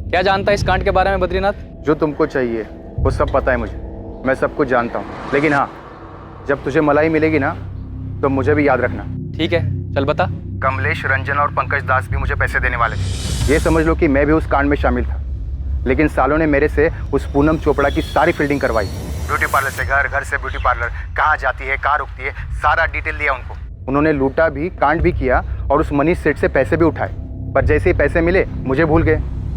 क्या जानता है इस कांड के बारे में बद्रीनाथ? जो तुमको चाहिए वो सब पता है मुझे, मैं सब कुछ जानता हूँ। लेकिन हाँ, जब तुझे मलाई मिलेगी ना तो मुझे भी याद रखना। ठीक है, चल बता। कमलेश रंजन और पंकज दास भी मुझे पैसे देने वाले थे। ये समझ लो कि मैं भी उस कांड में शामिल था, लेकिन सालों ने मेरे से उस पूनम चोपड़ा की सारी फील्डिंग करवाई। ब्यूटी पार्लर से घर, घर से ब्यूटी पार्लर, कहाँ जाती है, कहाँ रुकती है, सारा डिटेल दिया उनको। उन्होंने लूटा भी, कांड भी किया और उस मनीष सेठ से पैसे भी उठाए, पर जैसे ही पैसे मिले मुझे भूल गए।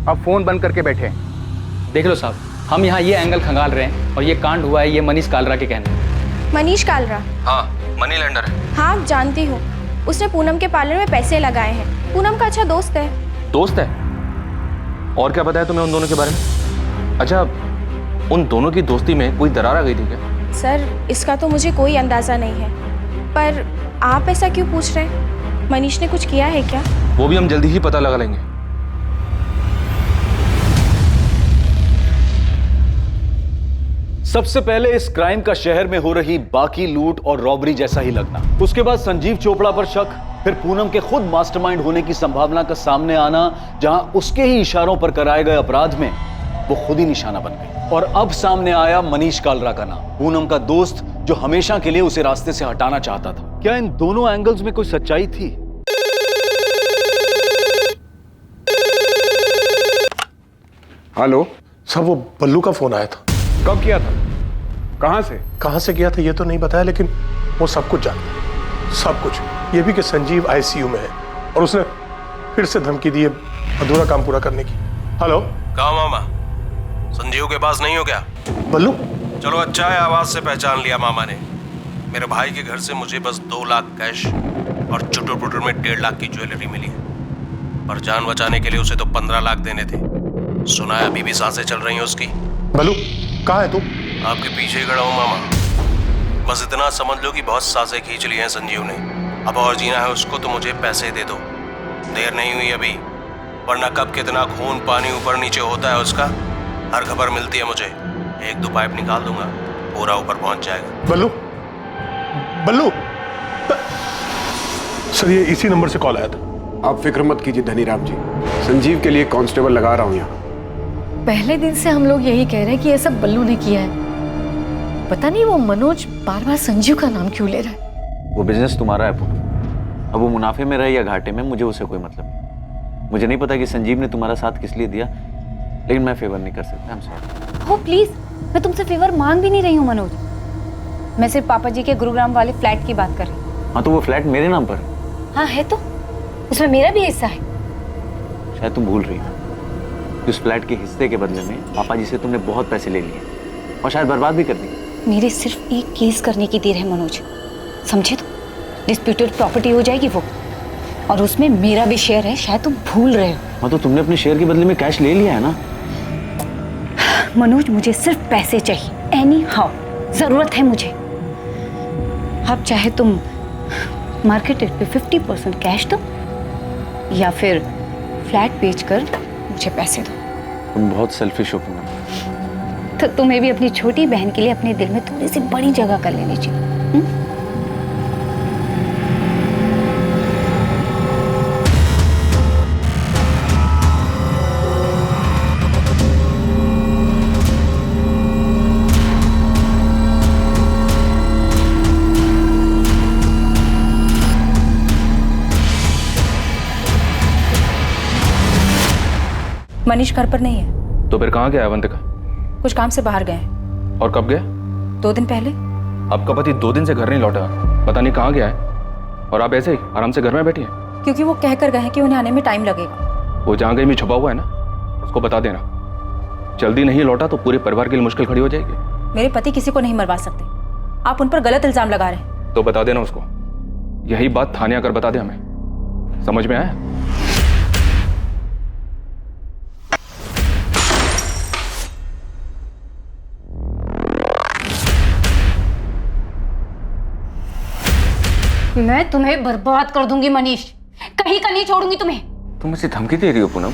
अब फोन बंद करके बैठे हैं। देख लो साहब, हम यहाँ ये एंगल खंगाल रहे हैं और ये कांड हुआ है ये मनीष कालरा के कहने। मनीष कालरा? हाँ, मनी लैंडर है। हाँ जानती हूँ, उसने पूनम के पार्लर में पैसे लगाए हैं। पूनम का अच्छा दोस्त है। दोस्त है? और क्या पता है तुम्हें उन दोनों के बारे में? अच्छा, उन दोनों की दोस्ती में कोई दरार आ गई थी क्या? सर इसका तो मुझे कोई अंदाजा नहीं है, पर आप ऐसा क्यों पूछ रहे हैं? मनीष ने कुछ किया है क्या? वो भी हम जल्दी ही पता लगा लेंगे। सबसे पहले इस क्राइम का शहर में हो रही बाकी लूट और रॉबरी जैसा ही लगना, उसके बाद संजीव चोपड़ा पर शक, फिर पूनम के खुद मास्टरमाइंड होने की संभावना का सामने आना, जहां उसके ही इशारों पर कराए गए अपराध में वो खुद ही निशाना बन गई। और अब सामने आया मनीष कालरा का नाम, पूनम का दोस्त जो हमेशा के लिए उसे रास्ते से हटाना चाहता था। क्या इन दोनों एंगल्स में कोई सच्चाई थी? हेलो सर, वो बल्लू का फोन आया था। कब किया था? कहां से किया था ये तो नहीं बताया, लेकिन वो सब कुछ जानता है, सब कुछ। ये भी कि संजीव आईसीयू में है और उसने फिर से धमकी दी है अधूरा काम पूरा करने की। हेलो। कहा मामा, संजीव के पास नहीं हो क्या? बल्लू? चलो अच्छा है, आवाज से पहचान लिया मामा ने। मेरे भाई के घर से मुझे बस 2 लाख कैश और चुटर पुटर में 1.5 लाख की ज्वेलरी मिली है, पर जान बचाने के लिए उसे तो 15 लाख देने थे। सुना है अभी भी सांसें चल रही हैं उसकी। बल्लू कहाँ है तू? आपके पीछे ही खड़ा हूँ मामा। बस इतना समझ लो कि बहुत सांसें खींच ली हैं संजीव ने। अब और जीना है उसको तो मुझे पैसे दे दो, देर नहीं हुई अभी, वरना कब कितना खून पानी ऊपर नीचे होता है उसका हर खबर मिलती है मुझे। 1-2 पाइप निकाल दूंगा, पूरा ऊपर पहुंच जाएगा। बल्लू, बल्लू सर, ये इसी नंबर से कॉल आया था। आप फिक्र मत कीजिए धनीराम जी, संजीव के लिए कांस्टेबल लगा रहा हूँ यहाँ। पहले दिन से हम लोग यही कह रहे हैं कि ये सब बल्लू ने किया है। पता नहीं वो मनोज बार बार संजीव का नाम क्यों ले रहा है। वो बिजनेस तुम्हारा है पूनम, अब वो मुनाफे में रहे या घाटे में मुझे उससे कोई मतलब नहीं। मुझे नहीं पता कि संजीव ने तुम्हारा साथ किस लिए दिया, लेकिन मैं फेवर नहीं कर सकता। I'm sorry। हो प्लीज, मैं तुमसे फेवर मांग भी नहीं रही हूँ मनोज, मैं सिर्फ पापा जी के गुरुग्राम वाले फ्लैट की बात कर रही हूँ। हाँ तो वो फ्लैट मेरे नाम पर? हाँ है तो, उसमें मेरा भी हिस्सा है। शायद तुम भूल रही हो, उस फ्लैट के हिस्से के बदले में पापा जी से तुमने बहुत पैसे ले लिए और शायद बर्बाद भी कर दिए। मेरे सिर्फ एक केस करने की देर है मनोज, समझे? तो डिस्प्यूटेड प्रॉपर्टी हो जाएगी वो, और उसमें मेरा भी शेयर है, शायद तुम भूल रहे हो। हाँ तो तुमने अपने शेयर के बदले में कैश ले लिया है ना। मनोज मुझे सिर्फ पैसे चाहिए, एनी हाउ जरूरत है मुझे। अब चाहे तुम मार्केट रेट पे 50% कैश दो या फिर फ्लैट बेचकर मुझे पैसे दो। तुम बहुत सेल्फिश हो पूनम। तो तुम्हें भी अपनी छोटी बहन के लिए अपने दिल में थोड़ी सी बड़ी जगह कर लेनी चाहिए। मनीष घर पर नहीं है। तो फिर कहाँ गया अवंतिका? कुछ काम से बाहर गए हैं। और कब गया? 2 दिन पहले। आपका पति 2 दिन से घर नहीं लौटा, पता नहीं कहाँ गया है, और आप ऐसे ही आराम से घर में बैठी हैं। क्योंकि वो कह कर गए हैं कि उन्हें आने में टाइम लगेगा। वो जहाँ कहीं भी छुपा हुआ है ना, उसको बता देना। जल्दी नहीं लौटा तो पूरे परिवार के लिए मुश्किल खड़ी हो जाएगी। मेरे पति किसी को नहीं मरवा सकते, आप उन पर गलत इल्जाम लगा रहे हैं। तो बता देना उसको, यही बात थाने आकर बता दे हमें। समझ में आया? मैं तुम्हें बर्बाद कर दूंगी मनीष, कहीं का नहीं छोड़ूंगी तुम्हें। तुम मुझे धमकी दे रही हो पूनम?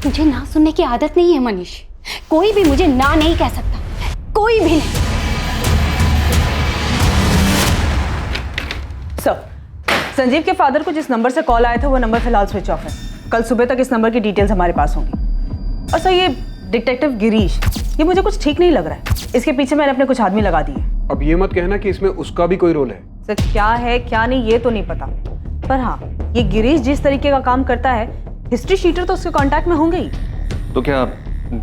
मुझे ना सुनने की आदत नहीं है मनीष, कोई भी मुझे ना नहीं कह सकता, कोई भी नहीं। सर, संजीव के फादर को जिस नंबर से कॉल आया था वो नंबर फिलहाल स्विच ऑफ है। कल सुबह तक इस नंबर की डिटेल्स हमारे पास होंगी। और सर, ये डिटेक्टिव गिरीश, ये मुझे कुछ ठीक नहीं लग रहा है। इसके पीछे मैंने अपने कुछ आदमी लगा दिए। अब ये मत कहना कि इसमें उसका भी कोई रोल है। सर, क्या है क्या नहीं ये तो नहीं पता, पर हाँ, ये गिरीश जिस तरीके का काम करता है, हिस्ट्री शीटर तो उसके कांटेक्ट में होंगे ही। तो क्या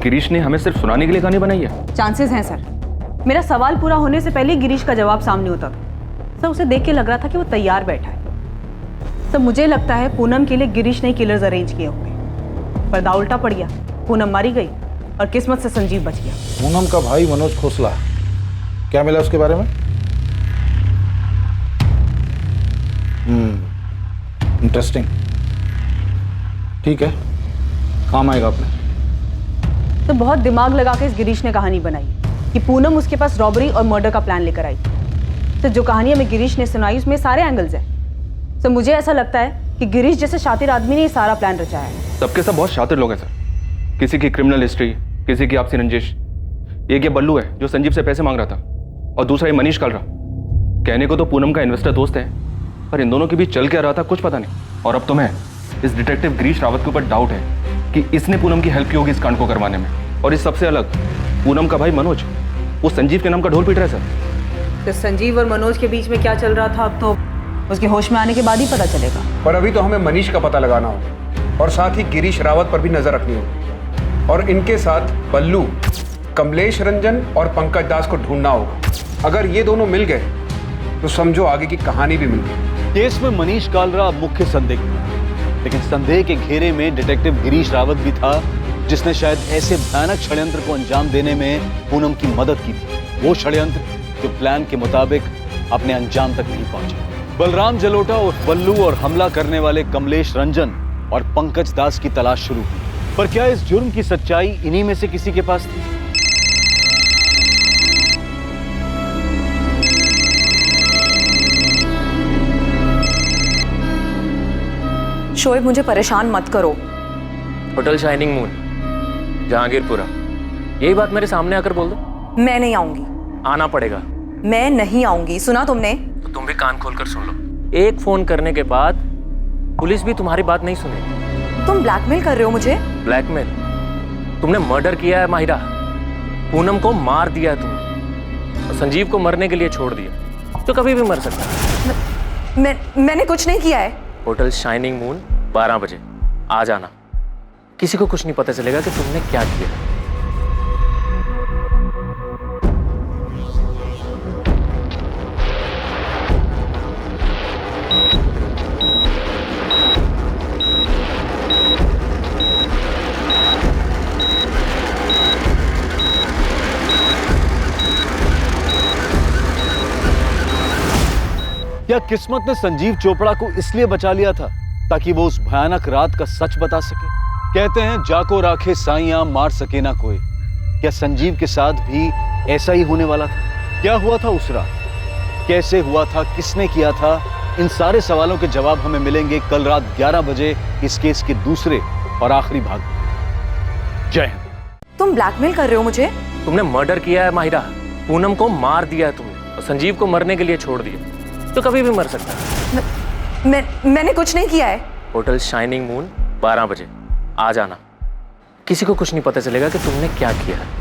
गिरीश ने हमें सिर्फ सुनाने के लिए कहानी बनाई है? चांसेस हैं सर। मेरा सवाल पूरा होने से पहले गिरीश का जवाब सामने होता था। सर, उसे देख के लग रहा था कि वो तैयार बैठा है। सर, मुझे लगता है पूनम के लिए गिरीश ने किलर्स अरेंज किए होंगे। पर्दा उल्टा पड़ गया, पूनम मारी गई और किस्मत से संजीव बच गया। पूनम का भाई मनोज खोसला, क्या मिला उसके बारे में? इंटरेस्टिंग। ठीक है, काम आएगा अपने। तो बहुत दिमाग लगा के इस गिरीश ने कहानी बनाई कि पूनम उसके पास रॉबरी और मर्डर का प्लान लेकर आई। तो जो कहानी हमें गिरीश ने सुनाई उसमें सारे एंगल्स हैं। तो मुझे ऐसा लगता है कि गिरीश जैसे शातिर आदमी ने ये सारा प्लान रचाया है। सबके सब बहुत शातिर लोग हैं सर। किसी की क्रिमिनल हिस्ट्री, किसी की आपसी रंजिश। एक ये बल्लू है जो संजीव से पैसे मांग रहा था, और दूसरा ये मनीष कलरा। कहने को तो पूनम का इन्वेस्टर दोस्त है, पर इन दोनों के बीच चल क्या रहा था कुछ पता नहीं। और अब तुम्हें इस डिटेक्टिव गिरीश रावत के ऊपर डाउट है कि इसने पूनम की हेल्प की होगी इस कांड को करवाने में। और इस सबसे अलग, पूनम का भाई मनोज वो संजीव के नाम का ढोल पीट रहा है सर। तो संजीव और मनोज के बीच में क्या चल रहा था अब तो उसके होश में आने के बाद ही पता चलेगा। पर अभी तो हमें मनीष का पता लगाना होगा, और साथ ही गिरीश रावत पर भी नजर रखनी होगी, और इनके साथ बल्लू, कमलेश रंजन और पंकज दास को ढूंढना होगा। अगर ये दोनों मिल गए तो समझो आगे की कहानी भी मिल गई। केस में मनीष कालरा मुख्य संदिग्ध था, लेकिन संदेह के घेरे में डिटेक्टिव गिरीश रावत भी था, जिसने शायद ऐसे भयानक षड्यंत्र को अंजाम देने में पूनम की मदद की थी। वो षड्यंत्र जो प्लान के मुताबिक अपने अंजाम तक नहीं पहुंचे। बलराम जलोटा और बल्लू और हमला करने वाले कमलेश रंजन और पंकज दास की तलाश शुरू हुई। पर क्या इस जुर्म की सच्चाई इन्हीं में से किसी के पास थी? शोएब, मुझे परेशान मत करो। होटल शाइनिंग मून, जहांगीरपुरा, यही बात मेरे सामने आकर बोल दो। मैं नहीं आऊंगी। आना पड़ेगा। मैं नहीं आऊंगी, सुना तुमने? तो तुम भी कान खोलकर सुन लो। एक फोन करने के बाद पुलिस भी तुम्हारी बात नहीं सुनेगी। तुम ब्लैकमेल कर रहे हो मुझे? ब्लैकमेल? तुमने मर्डर किया है माहिरा, पूनम को मार दिया है तुमने, और संजीव को मरने के लिए छोड़ दिया, तो कभी भी मर सकता है। मैंने कुछ नहीं किया है। होटल शाइनिंग मून 12 बजे आ जाना। किसी को कुछ नहीं पता चलेगा कि तुमने क्या किया। क्या किस्मत ने संजीव चोपड़ा को इसलिए बचा लिया था ताकि वो उस भयानक रात का सच बता सके? कहते हैं जाको राखे साइयां मार सके ना कोई। क्या संजीव के साथ भी ऐसा ही होने वाला था? क्या हुआ था उस रात? कैसे हुआ था? किसने किया था? इन सारे सवालों के जवाब हमें मिलेंगे कल रात 11 बजे इस केस के दूसरे और आखिरी भाग में। जय हिंद। तुम ब्लैकमेल कर रहे हो मुझे? तुमने मर्डर किया है माहिरा, पूनम को मार दिया है तुमने, और संजीव को मरने के लिए छोड़ दिया, तो कभी भी मर सकता है। मैंने कुछ नहीं किया है। होटल शाइनिंग मून 12 बजे आ जाना। किसी को कुछ नहीं पता चलेगा कि तुमने क्या किया है।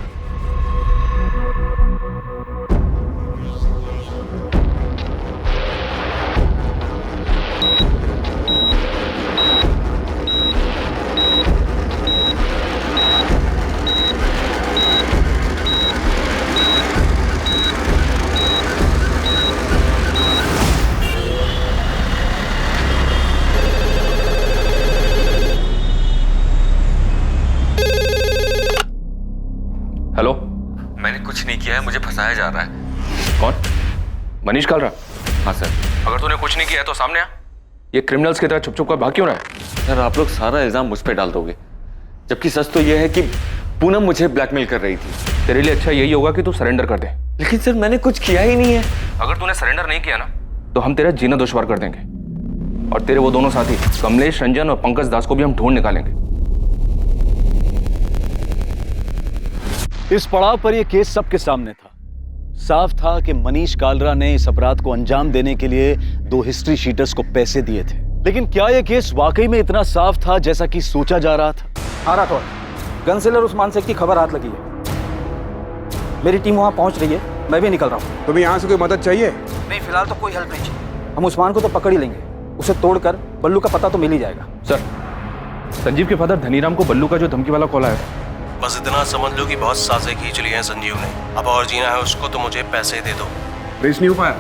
फंसाया जा रहा है। कौन? मनीष कालरा? हाँ सर। अगर तूने कुछ नहीं किया है तो सामने आ। ये क्रिमिनल्स की तरह छुप छुप कर भाग क्यों रहा है? सर आप लोग सारा इल्जाम मुझ पे डाल दोगे, जबकि सच तो यह है कि पूनम मुझे ब्लैकमेल कर रही थी। तेरे लिए अच्छा यही होगा कि तू सरेंडर कर दे। लेकिन सर मैंने कुछ किया ही नहीं है। अगर तूने सरेंडर नहीं किया ना तो हम तेरा जीना दुश्वार कर देंगे, और तेरे वो दोनों साथी कमलेश रंजन और पंकज दास को भी हम ढूंढ निकालेंगे। इस पड़ाव पर यह केस सबके सामने था। साफ था कि मनीष कालरा ने इस अपराध को अंजाम देने के लिए 2 हिस्ट्री शीटर्स को पैसे दिए थे। लेकिन क्या यह केस वाकई में इतना साफ था जैसा कि सोचा जा रहा था? हाँ राठौर, गनसेलर उस्मान शेख की खबर हाथ लगी है। मेरी टीम वहां पहुंच रही है, मैं भी निकल रहा हूँ। तुम्हें यहाँ से कोई मदद चाहिए? नहीं, फिलहाल तो कोई हेल्प नहीं चाहिए। हम उस्मान को तो पकड़ ही लेंगे, उसे तोड़कर बल्लू का पता तो मिल ही जाएगा। सर, संजीव के फादर धनीराम को बल्लू का जो धमकी वाला कॉल आया, बस इतना समझ लो कि बहुत साजें खींच ली हैं संजीव ने। अब और जीना है उसको तो मुझे पैसे दे दो। ट्रेस नहीं हो पाया?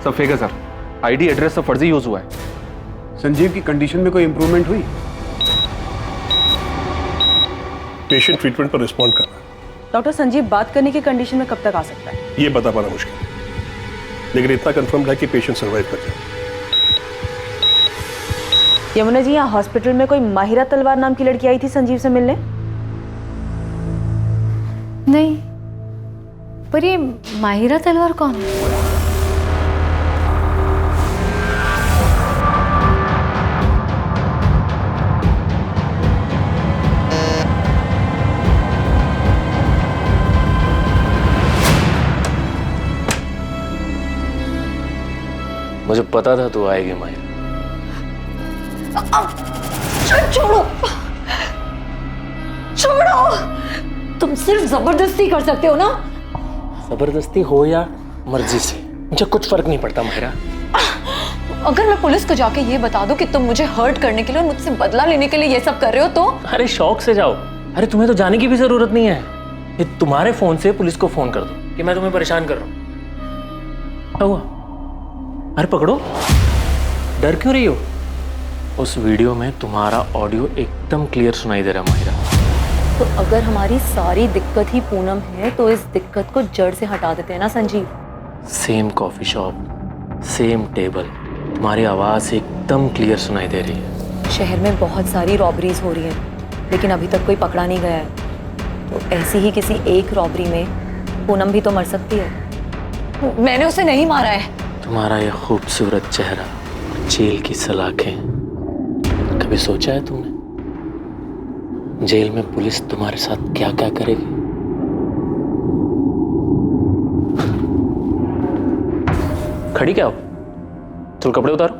सब फेक है सर। आईडी एड्रेस सब फर्जी यूज हुआ है। संजीव की कंडीशन में कोई इंप्रूवमेंट हुई? पेशेंट ट्रीटमेंट पर रिस्पॉन्ड कर रहा है। डॉक्टर, संजीव बात करने की कंडीशन में कब तक आ सकता है? ये बता पाना मुश्किल है, लेकिन इतना कंफर्म है कि पेशेंट सर्वाइव कर जाए। यमुना जी, यहाँ हॉस्पिटल में कोई माहिरा तलवार नाम की लड़की आई थी संजीव से मिलने? नहीं, पर ये माहिरा तलवार कौन है? मुझे पता था तू आएगी माहिरा। छोड़ो, छोड़ो। तुम सिर्फ जबरदस्ती कर सकते हो ना? जबरदस्ती हो या मर्जी से, मुझे कुछ फर्क नहीं पड़ता माहिरा। अगर मैं पुलिस को जाके ये बता दूं कि तुम मुझे हर्ट करने के लिए और मुझसे बदला लेने के लिए ये सब कर रहे हो तो? अरे शौक से जाओ। अरे तुम्हें तो जाने की भी जरूरत नहीं है। ये तुम्हारे फोन से पुलिस को फोन कर दो कि मैं तुम्हें परेशान कर रहा हूं। क्या हुआ? अरे पकड़ो, डर क्यों रही हो? उस वीडियो में तुम्हारा ऑडियो एकदम क्लियर सुनाई दे रहा माहिरा। तो अगर हमारी सारी दिक्कत ही पूनम है तो इस दिक्कत को जड़ से हटा देते हैं ना Sanjeev. Same coffee shop, same table, तुम्हारी आवाज एकदम क्लियर सुनाई दे रही है। शहर में बहुत सारी रॉबरीज हो रही हैं, लेकिन अभी तक कोई पकड़ा नहीं गया है। तो ऐसी ही किसी एक रॉबरी में पूनम भी तो मर सकती है। मैंने उसे नहीं मारा है। तुम्हारा यह खूबसूरत चेहरा, जेल की सलाखें, कभी सोचा है तुमने जेल में पुलिस तुम्हारे साथ क्या क्या करेगी? खड़ी क्या हो? चल कपड़े उतारो।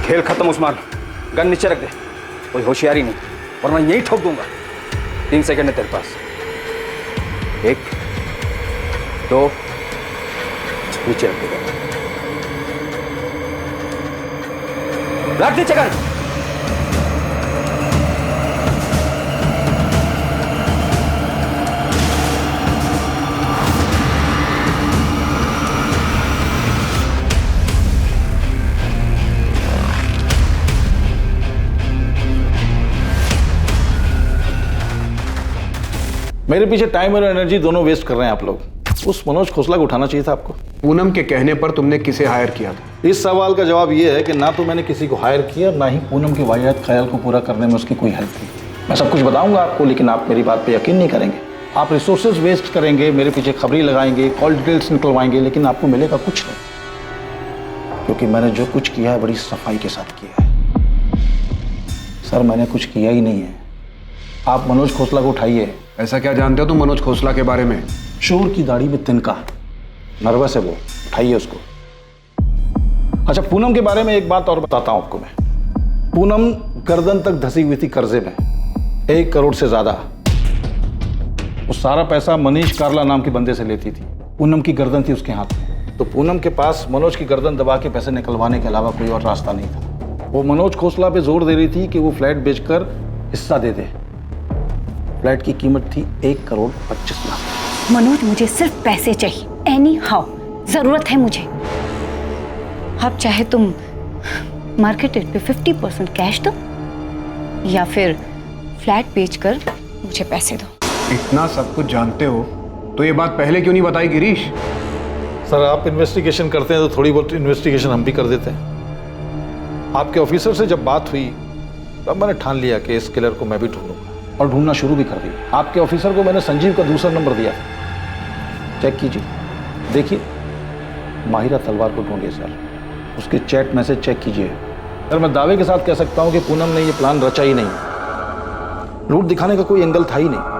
खेल खत्म उस्मान, गन नीचे रख दे। कोई होशियारी नहीं, वरना यही ठोक दूंगा। 3 सेकंड है तेरे पास। 1, 2, नीचे रख दे। रख नीचे गन। मेरे पीछे टाइम और एनर्जी दोनों वेस्ट कर रहे हैं आप लोग। उस मनोज खोसला को उठाना चाहिए था आपको। पूनम के कहने पर तुमने किसे हायर किया था? इस सवाल का जवाब ये है कि ना तो मैंने किसी को हायर किया, ना ही पूनम के वाहियात ख्याल को पूरा करने में उसकी कोई हेल्प की। मैं सब कुछ बताऊंगा आपको, लेकिन आप मेरी बात पे यकीन नहीं करेंगे। आप रिसोर्सेज वेस्ट करेंगे, मेरे पीछे खबरी लगाएंगे, कॉल डिटेल्स निकलवाएंगे, लेकिन आपको मिलेगा कुछ नहीं, क्योंकि मैंने जो कुछ किया है बड़ी सफाई के साथ किया है। सर, मैंने कुछ किया ही नहीं है। आप मनोज खोसला को उठाइए। ऐसा क्या जानते हो तुम मनोज खोसला के बारे में? शोर की दाढ़ी में तिनका, नर्वस है वो, उठाइए उसको। अच्छा, पूनम के बारे में एक बात और बताता हूं आपको मैं। पूनम गर्दन तक धसी हुई थी कर्जे में। 1 करोड़ से ज्यादा। वो सारा पैसा मनीष कार्ला नाम के बंदे से लेती थी। पूनम की गर्दन थी उसके हाथ में, तो पूनम के पास मनोज की गर्दन दबा के पैसे निकलवाने के अलावा कोई और रास्ता नहीं था। वो मनोज खोसला पे जोर दे रही थी कि वो फ्लैट बेचकर हिस्सा दे दे। फ्लैट की कीमत थी 1 करोड़ 25 लाख। मनोज, मुझे सिर्फ पैसे चाहिए, एनी हाउ जरूरत है मुझे। अब चाहे तुम मार्केट रेट पे 50% कैश दो या फिर फ्लैट बेचकर मुझे पैसे दो। इतना सब कुछ जानते हो तो ये बात पहले क्यों नहीं बताई गिरीश? सर, आप इन्वेस्टिगेशन करते हैं तो थोड़ी बहुत इन्वेस्टिगेशन हम भी कर देते हैं। आपके ऑफिसर से जब बात हुई तब मैंने ठान लिया कि इस किलर को मैं भी ढूंढूंगा, और ढूंढना शुरू भी कर दिया। आपके ऑफिसर को मैंने संजीव का दूसरा नंबर दिया, चेक कीजिए, देखिए माहिरा तलवार को ढूंढिए सर, उसके चैट मैसेज चेक कीजिए। सर, मैं दावे के साथ कह सकता हूं कि पूनम ने ये प्लान रचा ही नहीं। रूट दिखाने का कोई एंगल था ही नहीं।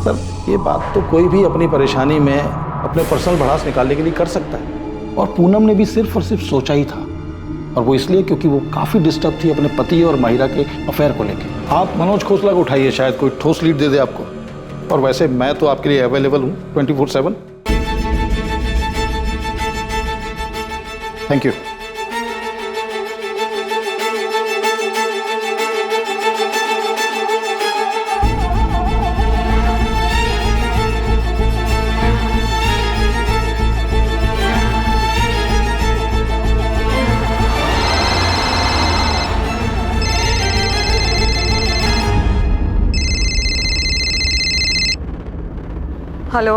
सर, ये बात तो कोई भी अपनी परेशानी में अपने पर्सनल भड़ास निकालने के लिए कर सकता है, और पूनम ने भी सिर्फ और सिर्फ सोचा ही था, और वो इसलिए क्योंकि वो काफी डिस्टर्ब थी अपने पति और माहिरा के अफेयर को लेकर। आप मनोज खोसला को उठाइए, शायद कोई ठोस लीड दे दे आपको। और वैसे मैं तो आपके लिए अवेलेबल हूँ 24/7। Thank you. हेलो,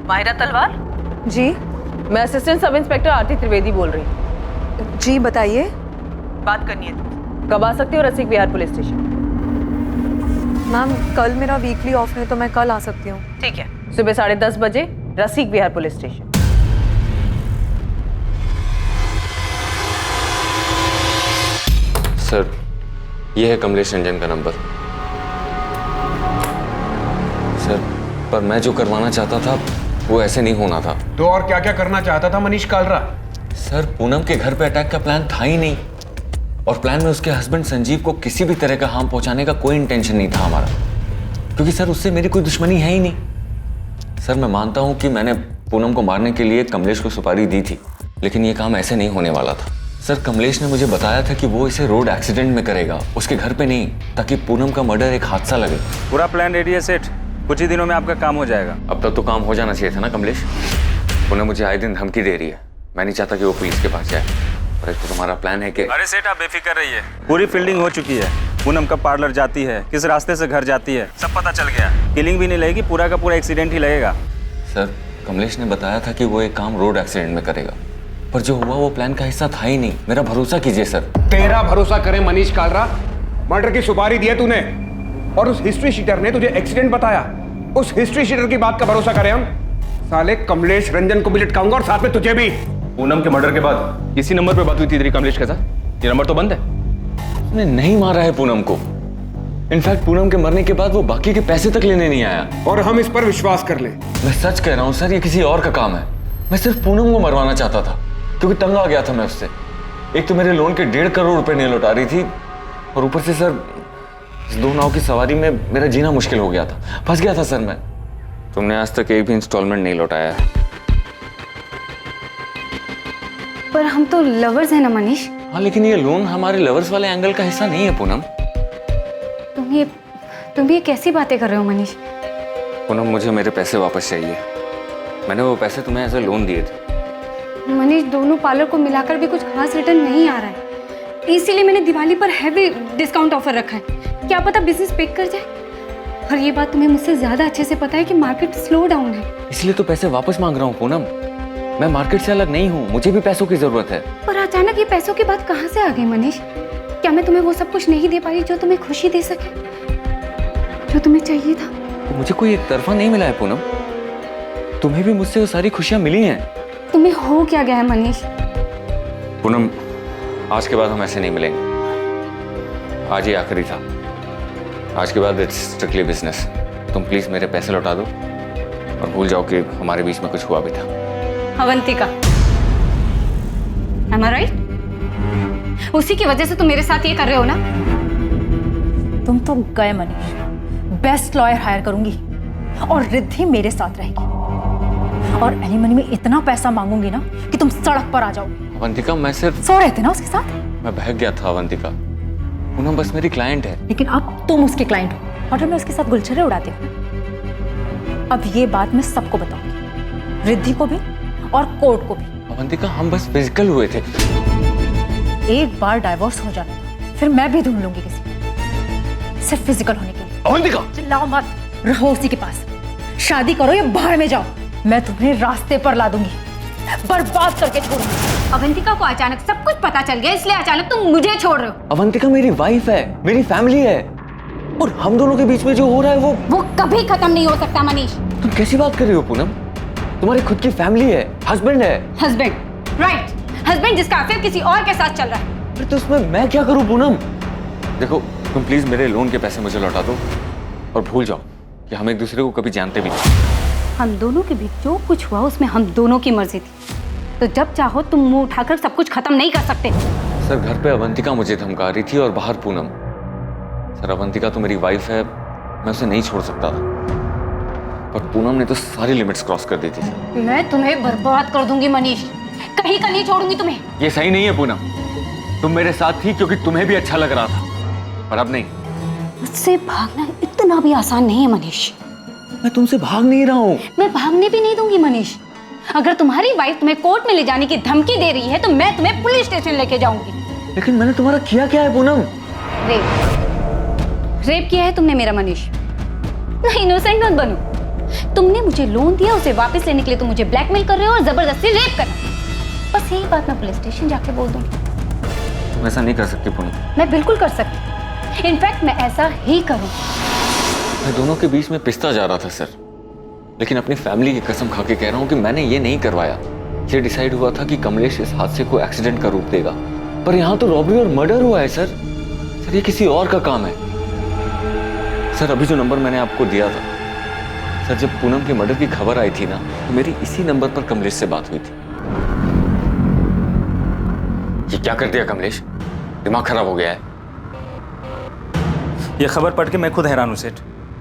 माहिरा तलवार जी, मैं असिस्टेंट सब इंस्पेक्टर आरती त्रिवेदी बोल रही हूँ। जी बताइए। बात करनी है, कब आ सकती हो रसिक विहार पुलिस स्टेशन? मैम, कल मेरा वीकली ऑफ है तो मैं कल आ सकती हूँ। ठीक है, सुबह 10:30 बजे रसिक विहार पुलिस स्टेशन। सर, ये है कमलेश रंजन का नंबर। सर, पर मैं जो करवाना चाहता था वो ऐसे नहीं होना था। तो और क्या क्या करना चाहता था मनीष कालरा? सर, पूनम के घर पे अटैक का प्लान था ही नहीं, और प्लान में उसके हस्बैंड संजीव को किसी भी तरह का हार्म पहुंचाने का कोई इंटेंशन नहीं था हमारा, क्योंकि सर उससे मेरी कोई दुश्मनी है ही नहीं। सर, मैं मानता हूं कि मैंने पूनम को मारने के लिए कमलेश को सुपारी दी थी, लेकिन ये काम ऐसे नहीं होने वाला था। सर, कमलेश ने मुझे बताया था कि वो इसे रोड एक्सीडेंट में करेगा, उसके घर पे नहीं, ताकि पूनम का मर्डर एक हादसा लगे। पूरा प्लान रेडी है सेठ, कुछ ही दिनों में आपका काम हो जाएगा। अब तक तो काम हो जाना चाहिए था ना कमलेश। पूनम मुझे आए दिन धमकी दे रही है, मैं नहीं चाहता कि वो पुलिस के पास जाए। और एक तो तुम्हारा प्लान है कि... अरे सेठ, आप बेफिक्र रहिए, पूरी फील्डिंग हो चुकी है। पूनम कब पार्लर जाती है, किस रास्ते से घर जाती है, सब पता चल गया। किलिंग भी नहीं लगेगी, पूरा का पूरा एक्सीडेंट ही लगेगा। सर, कमलेश ने बताया था कि वो एक काम रोड एक्सीडेंट में करेगा, पर जो हुआ वो प्लान का हिस्सा था ही नहीं। मेरा भरोसा कीजिए सर। तेरा भरोसा करे मनीष कालरा? मर्डर की सुपारी दी है तूने, और उस हिस्ट्री शीटर ने तुझे एक्सीडेंट बताया। उस हिस्ट्री शीटर की बात का भरोसा करें हम? साले कमलेश रंजन को भी लटकाऊंगा और साथ में तुझे भी। पूनम के मर्डर के बाद इसी नंबर पे बात हुई थी तेरी कमलेश के साथ? ये नंबर तो बंद है। उसने नहीं मारा है पूनम को। इनफैक्ट पूनम के मरने के बाद वो बाकी के पैसे तक लेने नहीं आया। और हम इस पर विश्वास कर ले? मैं सच कह रहा हूँ सर, ये किसी और का काम है। मैं सिर्फ पूनम को मरवाना चाहता था, क्योंकि तंग आ गया था मैं उससे। एक तो मेरे लोन के 1.5 करोड़ रुपए नहीं लौटा रही थी, और ऊपर से सर इस 2 नाव की सवारी में मेरा जीना मुश्किल हो गया था, फंस गया था सर मैं। तुमने आज तक एक भी इंस्टॉलमेंट नहीं लौटाया है। पर हम तो लवर्स हैं ना मनीष। हाँ, लेकिन ये लोन हमारे लवर्स वाले एंगल का हिस्सा नहीं है पूनम। तुम ये कैसी बातें कर रहे हो मनीष? पूनम, मुझे मेरे पैसे वापस चाहिए। मैंने वो पैसे तुम्हें एज ए लोन दिए थे। मनीष, दोनों पार्लर को मिलाकर भी कुछ खास रिटर्न नहीं आ रहा है, इसीलिए मैंने दिवाली पर हैवी डिस्काउंट ऑफर रखा है। क्या पता बिजनेस पिक कर जाए। और ये बात तुम्हें मुझसे ज्यादा अच्छे से पता है कि मार्केट स्लो डाउन है। इसलिए तो पैसे वापस मांग रहा हूँ पूनम। मैं मार्केट से अलग नहीं हूँ, मुझे भी पैसों की जरूरत है। पर अचानक ये पैसों की बात कहाँ से आ गई मनीष? क्या मैं तुम्हें वो सब कुछ नहीं दे पाई जो तुम्हें खुशी दे सके, जो तुम्हें चाहिए था? तो मुझे कोई एक तरफा नहीं मिला है पूनम, तुम्हें भी मुझसे वो सारी खुशियां मिली हैं। तुम्हें हो क्या गया है मनीष? पूनम, आज के बाद हम ऐसे नहीं मिलेंगे। आज ही आखिरी था, आज के बाद इट्स स्ट्रिक्टली बिजनेस। तुम प्लीज मेरे पैसे लौटा दो और भूल जाओ कि हमारे बीच में कुछ हुआ भी था। Avantika, am I right? उसी की वजह से तुम मेरे साथ ये कर रहे हो ना? तुम तो गए मनीष। बेस्ट लॉयर हायर करूंगी और रिद्धि मेरे साथ रहेगी और एलिमनी में इतना पैसा मांगूंगी ना कि तुम सड़क पर आ जाओगे। अवंतिका मैं सिर्फ सो रहे थे ना उसके साथ। मैं बहक गया था अवंतिका। पूनम बस मेरी क्लाइंट है। लेकिन अब तुम उसके क्लाइंट हो, होटल में उसके साथ गुलछर्रे उड़ाते हो। अब ये बात मैं सबको बताऊंगी, रिद्धि को भी और कोर्ट को भी। अवंतिका हम बस फिजिकल हुए थे। एक बार डाइवोर्स हो जाने दो, फिर मैं भी ढूंढ लूंगी किसी, सिर्फ फिजिकल होने के लिए। अवंतिका चिल्लाओ मत, रहो उसी के पास। शादी करो या बाहर में जाओ, मैं तुम्हें रास्ते पर ला दूंगी, बर्बाद करके छोड़ूंगी। अवंतिका को अचानक सब कुछ पता चल गया, इसलिए अचानक तुम मुझे छोड़ रहे हो। अवंतिका मेरी वाइफ है, मेरी फैमिली है, और हम दोनों के बीच में जो हो रहा है वो कभी खत्म नहीं हो सकता मनीष। तुम कैसी बात कर रही हो पूनम? तुम्हारी खुद की फैमिली है, हस्बैंड है। हस्बैंड, राइट, हस्बैंड जिसका अफेयर किसी और के साथ चल रहा है। अरे तो उसमें मैं क्या करूं पूनम? देखो तुम प्लीज मेरे लोन के पैसे मुझे लौटा दो और भूल जाओ कि हम एक दूसरे को कभी जानते भी नहीं। हम दोनों के बीच जो कुछ हुआ उसमें हम दोनों की मर्जी थी, तो जब चाहो तुम मुंह उठाकर सब कुछ खत्म नहीं कर सकते। सर घर पे अवंतिका मुझे धमका रही थी और बाहर पूनम। सर अवंतिका तो मेरी वाइफ है, मैं उसे नहीं छोड़ सकता था, पर पूनम ने तो सारी लिमिट्स क्रॉस कर दी थी। मैं तुम्हें बर्बाद कर दूंगी मनीष, कहीं का नहीं छोड़ूंगी तुम्हें। ये सही नहीं है पूनम, तुम मेरे साथ थी क्योंकि तुम्हें भी अच्छा लग रहा था, पर अब नहीं। मुझसे भागना इतना भी आसान नहीं है मनीष। मैं तुमसे भाग नहीं रहा हूँ। मैं भागने भी नहीं दूंगी मनीष। अगर तुम्हारी वाइफ तुम्हें कोर्ट में ले जाने की धमकी दे रही है तो मैं तुम्हें पुलिस स्टेशन लेके जाऊंगी। लेकिन मैंने तुम्हारा किया क्या है पूनम? रेप किया है तुमने मेरा मनीष। नहीं, इनोसेंट मत बनो। तुमने मुझे लोन दिया, उसे वापस लेने के लिए तुम मुझे ब्लैकमेल कर रहे हो और जबरदस्ती रेप कर रहे हो। बस यही बात मैं पुलिस स्टेशन जाके बोल दूंगी। तुम ऐसा नहीं कर सकती पूनम। मैं बिल्कुल कर सकती, इनफैक्ट मैं ऐसा ही करूँ। मैं दोनों के बीच में पिसता जा रहा था सर, लेकिन अपनी फैमिली की कसम खा के कह रहा हूँ कि मैंने ये नहीं करवाया। ये डिसाइड हुआ था कि कमलेश इस हादसे को एक्सीडेंट का रूप देगा, पर यहाँ तो रॉबरी और मर्डर हुआ है सर। सर ये किसी और का काम है। सर अभी जो नंबर मैंने आपको दिया था सर, जब पूनम के मर्डर की खबर आई थी ना, तो मेरी इसी नंबर पर कमलेश से बात हुई थी। ये क्या कर दिया कमलेश? दिमाग खराब हो गया है। ये खबर पढ़ के मैं खुद हैरान हूँ सेठ।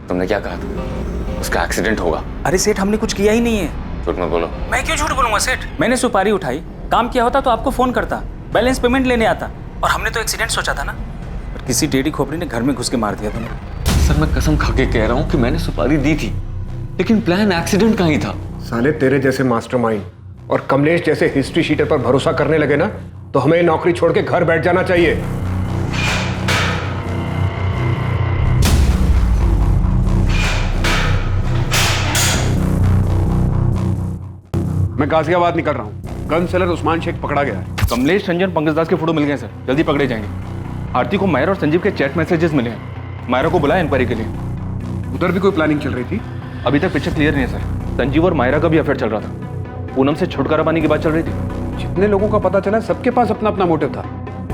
तुमने क्या कहा था? उसका एक्सीडेंट होगा। अरे सेठ हमने कुछ किया ही नहीं है। झूठ मत बोलो। मैं क्यों झूठ बोलूंगा सेठ? मैंने सुपारी उठाई, काम किया होता तो आपको फोन करता, बैलेंस पेमेंट लेने आता, और हमने तो एक्सीडेंट सोचा था ना, पर किसी टेढ़ी खोपड़ी ने घर में घुस के मार दिया तुम्हें। सर मैं कसम खा के कह रहा हूँ कि मैंने सुपारी दी थी, लेकिन प्लान एक्सीडेंट का ही था। साले तेरे जैसे मास्टरमाइंड और कमलेश जैसे हिस्ट्री शीटर पर भरोसा करने लगे ना, तो हमें नौकरी छोड़ के घर बैठ जाना चाहिए। मैं गाजियाबाद निकल रहा हूँ। गन सेलर उस्मान शेख पकड़ा गया है। कमलेश, रंजन, पंकज दास के फोटो मिल गए सर, जल्दी पकड़े जाएंगे। आरती को मायरा और संजीव के चैट मैसेजेस मिले हैं। मायरा को बुलाया इंक्वायरी के लिए। उधर भी कोई प्लानिंग चल रही थी? अभी तक पिक्चर क्लियर नहीं है सर। संजीव और मायरा का भी अफेयर चल रहा था। पूनम से छुटकारा पाने की बात चल रही थी। जितने लोगों का पता चला सबके पास अपना अपना मोटिव था,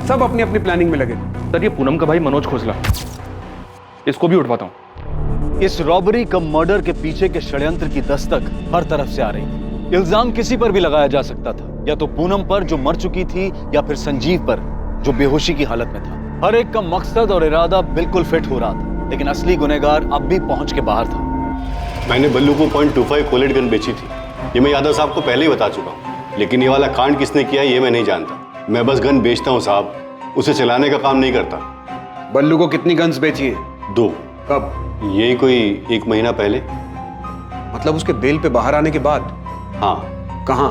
सब अपनी अपनी प्लानिंग में लगे। सर ये पूनम का भाई मनोज खोसला, इसको भी उठवाता हूँ। इस रॉबरी कम मर्डर के पीछे के षड्यंत्र की दस्तक हर तरफ से आ रही है। इल्जाम किसी पर भी लगाया जा सकता था, या तो पूनम पर जो मर चुकी थी, या फिर संजीव पर जो बेहोशी की हालत में था। हर एक का मकसद और इरादा बिल्कुल फिट हो रहा था, लेकिन असली गुनहगार अब भी पहुंच के बाहर था। मैंने बल्लू को .25 कोलेट गन बेची थी, ये मैं यादव साहब को पहले ही बता चुका हूँ, लेकिन ये वाला कांड किसने किया ये मैं नहीं जानता। मैं बस गन बेचता हूँ साहब, उसे चलाने का काम नहीं करता। बल्लू को कितनी गन्स बेची है? 2। कब? यही कोई 1 महीना पहले। मतलब उसके बेल पे बाहर आने के बाद? हाँ। कहाँ?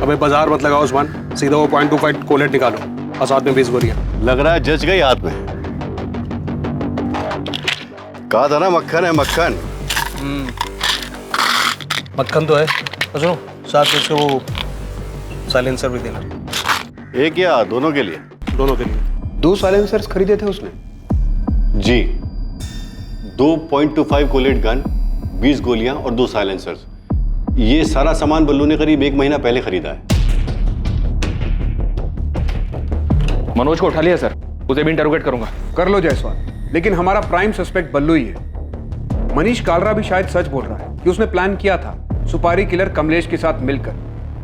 अबे बाजार मत लगाओ उस्मान, सीधा वो .25 कोलेट निकालो और साथ में 20 गोलियां। लग रहा है जज गई हाथ में। कहा था ना मक्खन है मक्खन। मक्खन तो है। सुनो साथ में उसके वो साइलेंसर भी देना। एक या दोनों के लिए? दोनों के लिए। 2 साइलेंसर्स खरीदे थे उसने? जी, 2 .25 कोलेट गन, 20 गोलियां और 2 साइलेंसर्स। ये सारा सामान बल्लू ने करीब 1 महीना पहले खरीदा है। मनोज को उठा लिया सर, उसे भी इंटरोगेट करूंगा। कर लो जायसवाल, लेकिन हमारा प्राइम सस्पेक्ट बल्लू ही है। मनीष कालरा भी शायद सच बोल रहा है कि उसने प्लान किया था सुपारी किलर कमलेश के साथ मिलकर,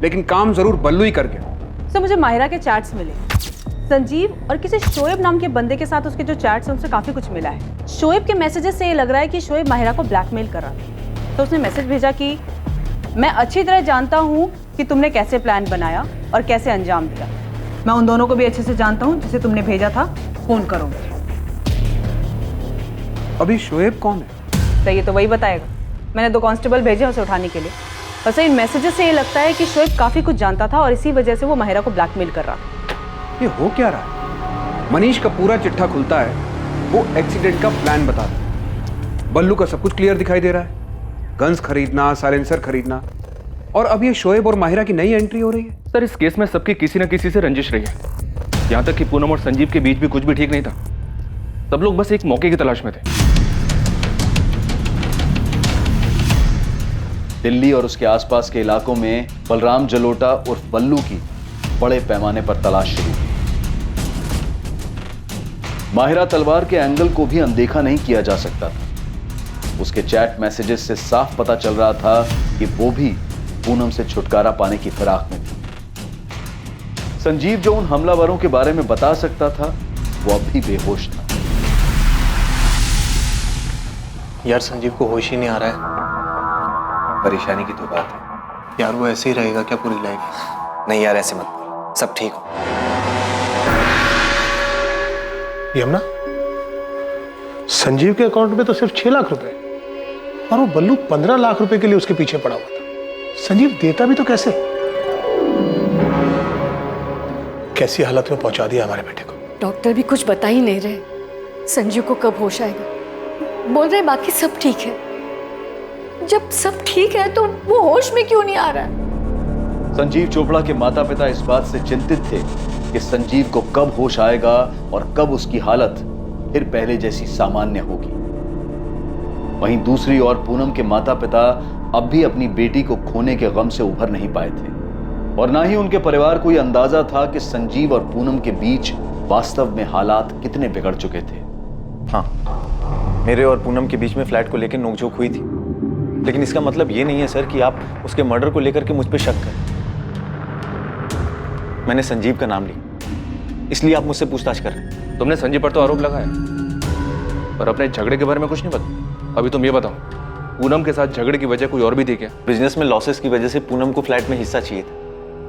लेकिन काम जरूर बल्लू ही कर गया। सर मुझे माहिरा के चैट्स मिले। संजीव और किसी शोएब नाम के बंदे के साथ उसके जो चैट्स हैं उनसे काफी कुछ मिला है। शोएब के मैसेजेस से ये लग रहा है कि शोएब माहिरा को ब्लैकमेल कर रहा था। तो उसने मैसेज भेजा कि मैं अच्छी तरह जानता हूँ कि तुमने कैसे प्लान बनाया और कैसे अंजाम दिया। मैं उन दोनों को भी अच्छे से जानता हूँ जिसे तुमने भेजा था, फोन करो। अभी शोएब कौन है? तो ये तो वही बताएगा। मैंने 2 कांस्टेबल भेजे उसे उठाने के लिए। वैसे इन मैसेजेस से ये लगता है कि शोएब काफी कुछ जानता था और इसी वजह से वो माहिरा को ब्लैकमेल कर रहा था। ये हो क्या रहा है? मनीष का पूरा चिट्ठा खुलता है, वो एक्सीडेंट का प्लान बताता है। बल्लू का सब कुछ क्लियर दिखाई दे रहा है, गन्स खरीदना, साइलेंसर खरीदना, और अब ये शोएब और माहिरा की नई एंट्री हो रही है। सर इस केस में सबकी किसी न किसी से रंजिश रही है। यहाँ तक कि पूनम और संजीव के बीच भी कुछ भी ठीक नहीं था। सब लोग बस एक मौके की तलाश में थे। दिल्ली और उसके आसपास के इलाकों में बलराम जलोटा उर्फ बल्लू की बड़े पैमाने पर तलाश शुरू हुई। माहिरा तलवार के एंगल को भी अनदेखा नहीं किया जा सकता था। उसके चैट मैसेजेस से साफ पता चल रहा था कि वो भी पूनम से छुटकारा पाने की फिराक में थी। संजीव जो उन हमलावरों के बारे में बता सकता था, वो अब भी बेहोश था। यार संजीव को होश ही नहीं आ रहा है। परेशानी की तो बात है यार, वो ऐसे ही रहेगा क्या पूरी लाइफ? नहीं यार, ऐसे मत बोल, सब ठीक हो। यमुना, संजीव के अकाउंट में तो सिर्फ 6 लाख रुपए और वो बल्लू 15 लाख रुपए के लिए उसके पीछे पड़ा हुआ था। संजीव देता भी तो कैसे? कैसी हालत में पहुंचा दिया हमारे बेटे को। डॉक्टर भी कुछ बता ही नहीं रहे संजीव को कब होश आएगा। बोल रहे बाकी सब ठीक है। जब सब ठीक है तो वो होश में क्यों नहीं आ रहा है? संजीव चोपड़ा के माता पिता इस बात से चिंतित थे कि संजीव को कब होश आएगा और कब उसकी हालत फिर पहले जैसी सामान्य होगी। वहीं दूसरी ओर पूनम के माता पिता अब भी अपनी बेटी को खोने के गम से उभर नहीं पाए थे और ना ही उनके परिवार को यह अंदाजा था कि संजीव और पूनम के बीच वास्तव में हालात कितने बिगड़ चुके थे। हाँ, मेरे और पूनम के बीच में फ्लैट को लेकर नोकझोंक हुई थी, लेकिन इसका मतलब ये नहीं है सर कि आप उसके मर्डर को लेकर के मुझ पर शक करें। मैंने संजीव का नाम लिया, इसलिए आप मुझसे पूछताछ कर रहे हैं। तुमने संजीव पर तो आरोप लगाया, पर अपने झगड़े के बारे में कुछ नहीं बताया। अभी तुम ये बताओ, पूनम के साथ झगड़े की वजह कोई और भी थी क्या? बिजनेस में लॉसेस की वजह से पूनम को फ्लैट में हिस्सा चाहिए था।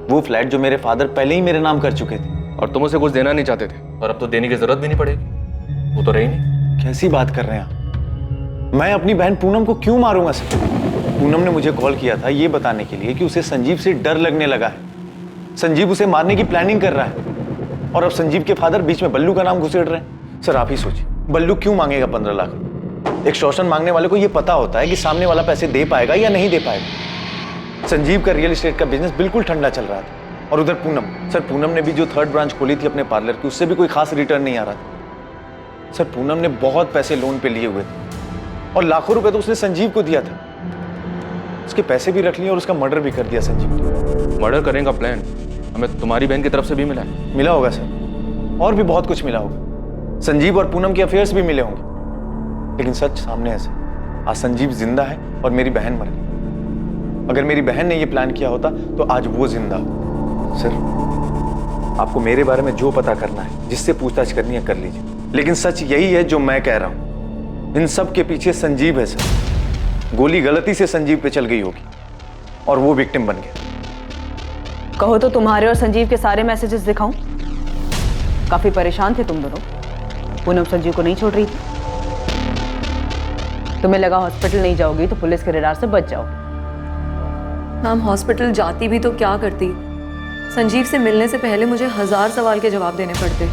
वो फ्लैट जो मेरे फादर पहले ही मेरे नाम कर चुके थे। और तुम उसे कुछ देना नहीं चाहते थे, और अब तो देने की जरूरत भी नहीं पड़ेगी। वो तो रही नहीं। कैसी बात कर रहे हैं आप? मैं अपनी बहन पूनम को क्यों मारूंगा सर? पूनम ने मुझे कॉल किया था ये बताने के लिए कि उसे संजीव से डर लगने लगा है। संजीव उसे मारने की प्लानिंग कर रहा है और अब संजीव के फादर बीच में बल्लू का नाम घुसेड़ रहे हैं। सर आप ही सोचिए, बल्लू क्यों मांगेगा 15 लाख? एक शोषण मांगने वाले को ये पता होता है कि सामने वाला पैसे दे पाएगा या नहीं दे पाएगा। संजीव का रियल एस्टेट का बिजनेस बिल्कुल ठंडा चल रहा था और उधर पूनम, सर पूनम ने भी जो 3rd ब्रांच खोली थी अपने पार्लर की, उससे भी कोई खास रिटर्न नहीं आ रहा था। सर पूनम ने बहुत पैसे लोन पे लिए हुए थे और लाखों रुपए तो उसने संजीव को दिया था। उसके पैसे भी रख लिए और उसका मर्डर भी कर दिया संजीव ने। मर्डर करने का प्लान हमें तुम्हारी बहन की तरफ से भी मिला है। मिला होगा सर, और भी बहुत कुछ मिला होगा। संजीव और पूनम के अफेयर्स भी मिले होंगे, लेकिन सच सामने है सर। आज संजीव जिंदा है और मेरी बहन मर गई। अगर मेरी बहन ने यह प्लान किया होता तो आज वो जिंदा हो। सर आपको मेरे बारे में जो पता करना है, जिससे पूछताछ करनी है कर लीजिए, लेकिन सच यही है जो मैं कह रहा हूं। इन सब के पीछे संजीव है सर। गोली गलती से संजीव पे चल गई होगी और वो विक्टिम बन गया। कहो तो तुम्हारे और संजीव के सारे मैसेजेस दिखाऊं? काफी परेशान थे तुम दोनों। पूनम संजीव को नहीं छोड़ रही थी। तुम्हें लगा हॉस्पिटल नहीं जाओगी तो पुलिस के रडार से बच जाओगी। मैम हॉस्पिटल जाती भी तो क्या करती? संजीव से मिलने से पहले मुझे 1000 सवाल के जवाब देने पड़ते।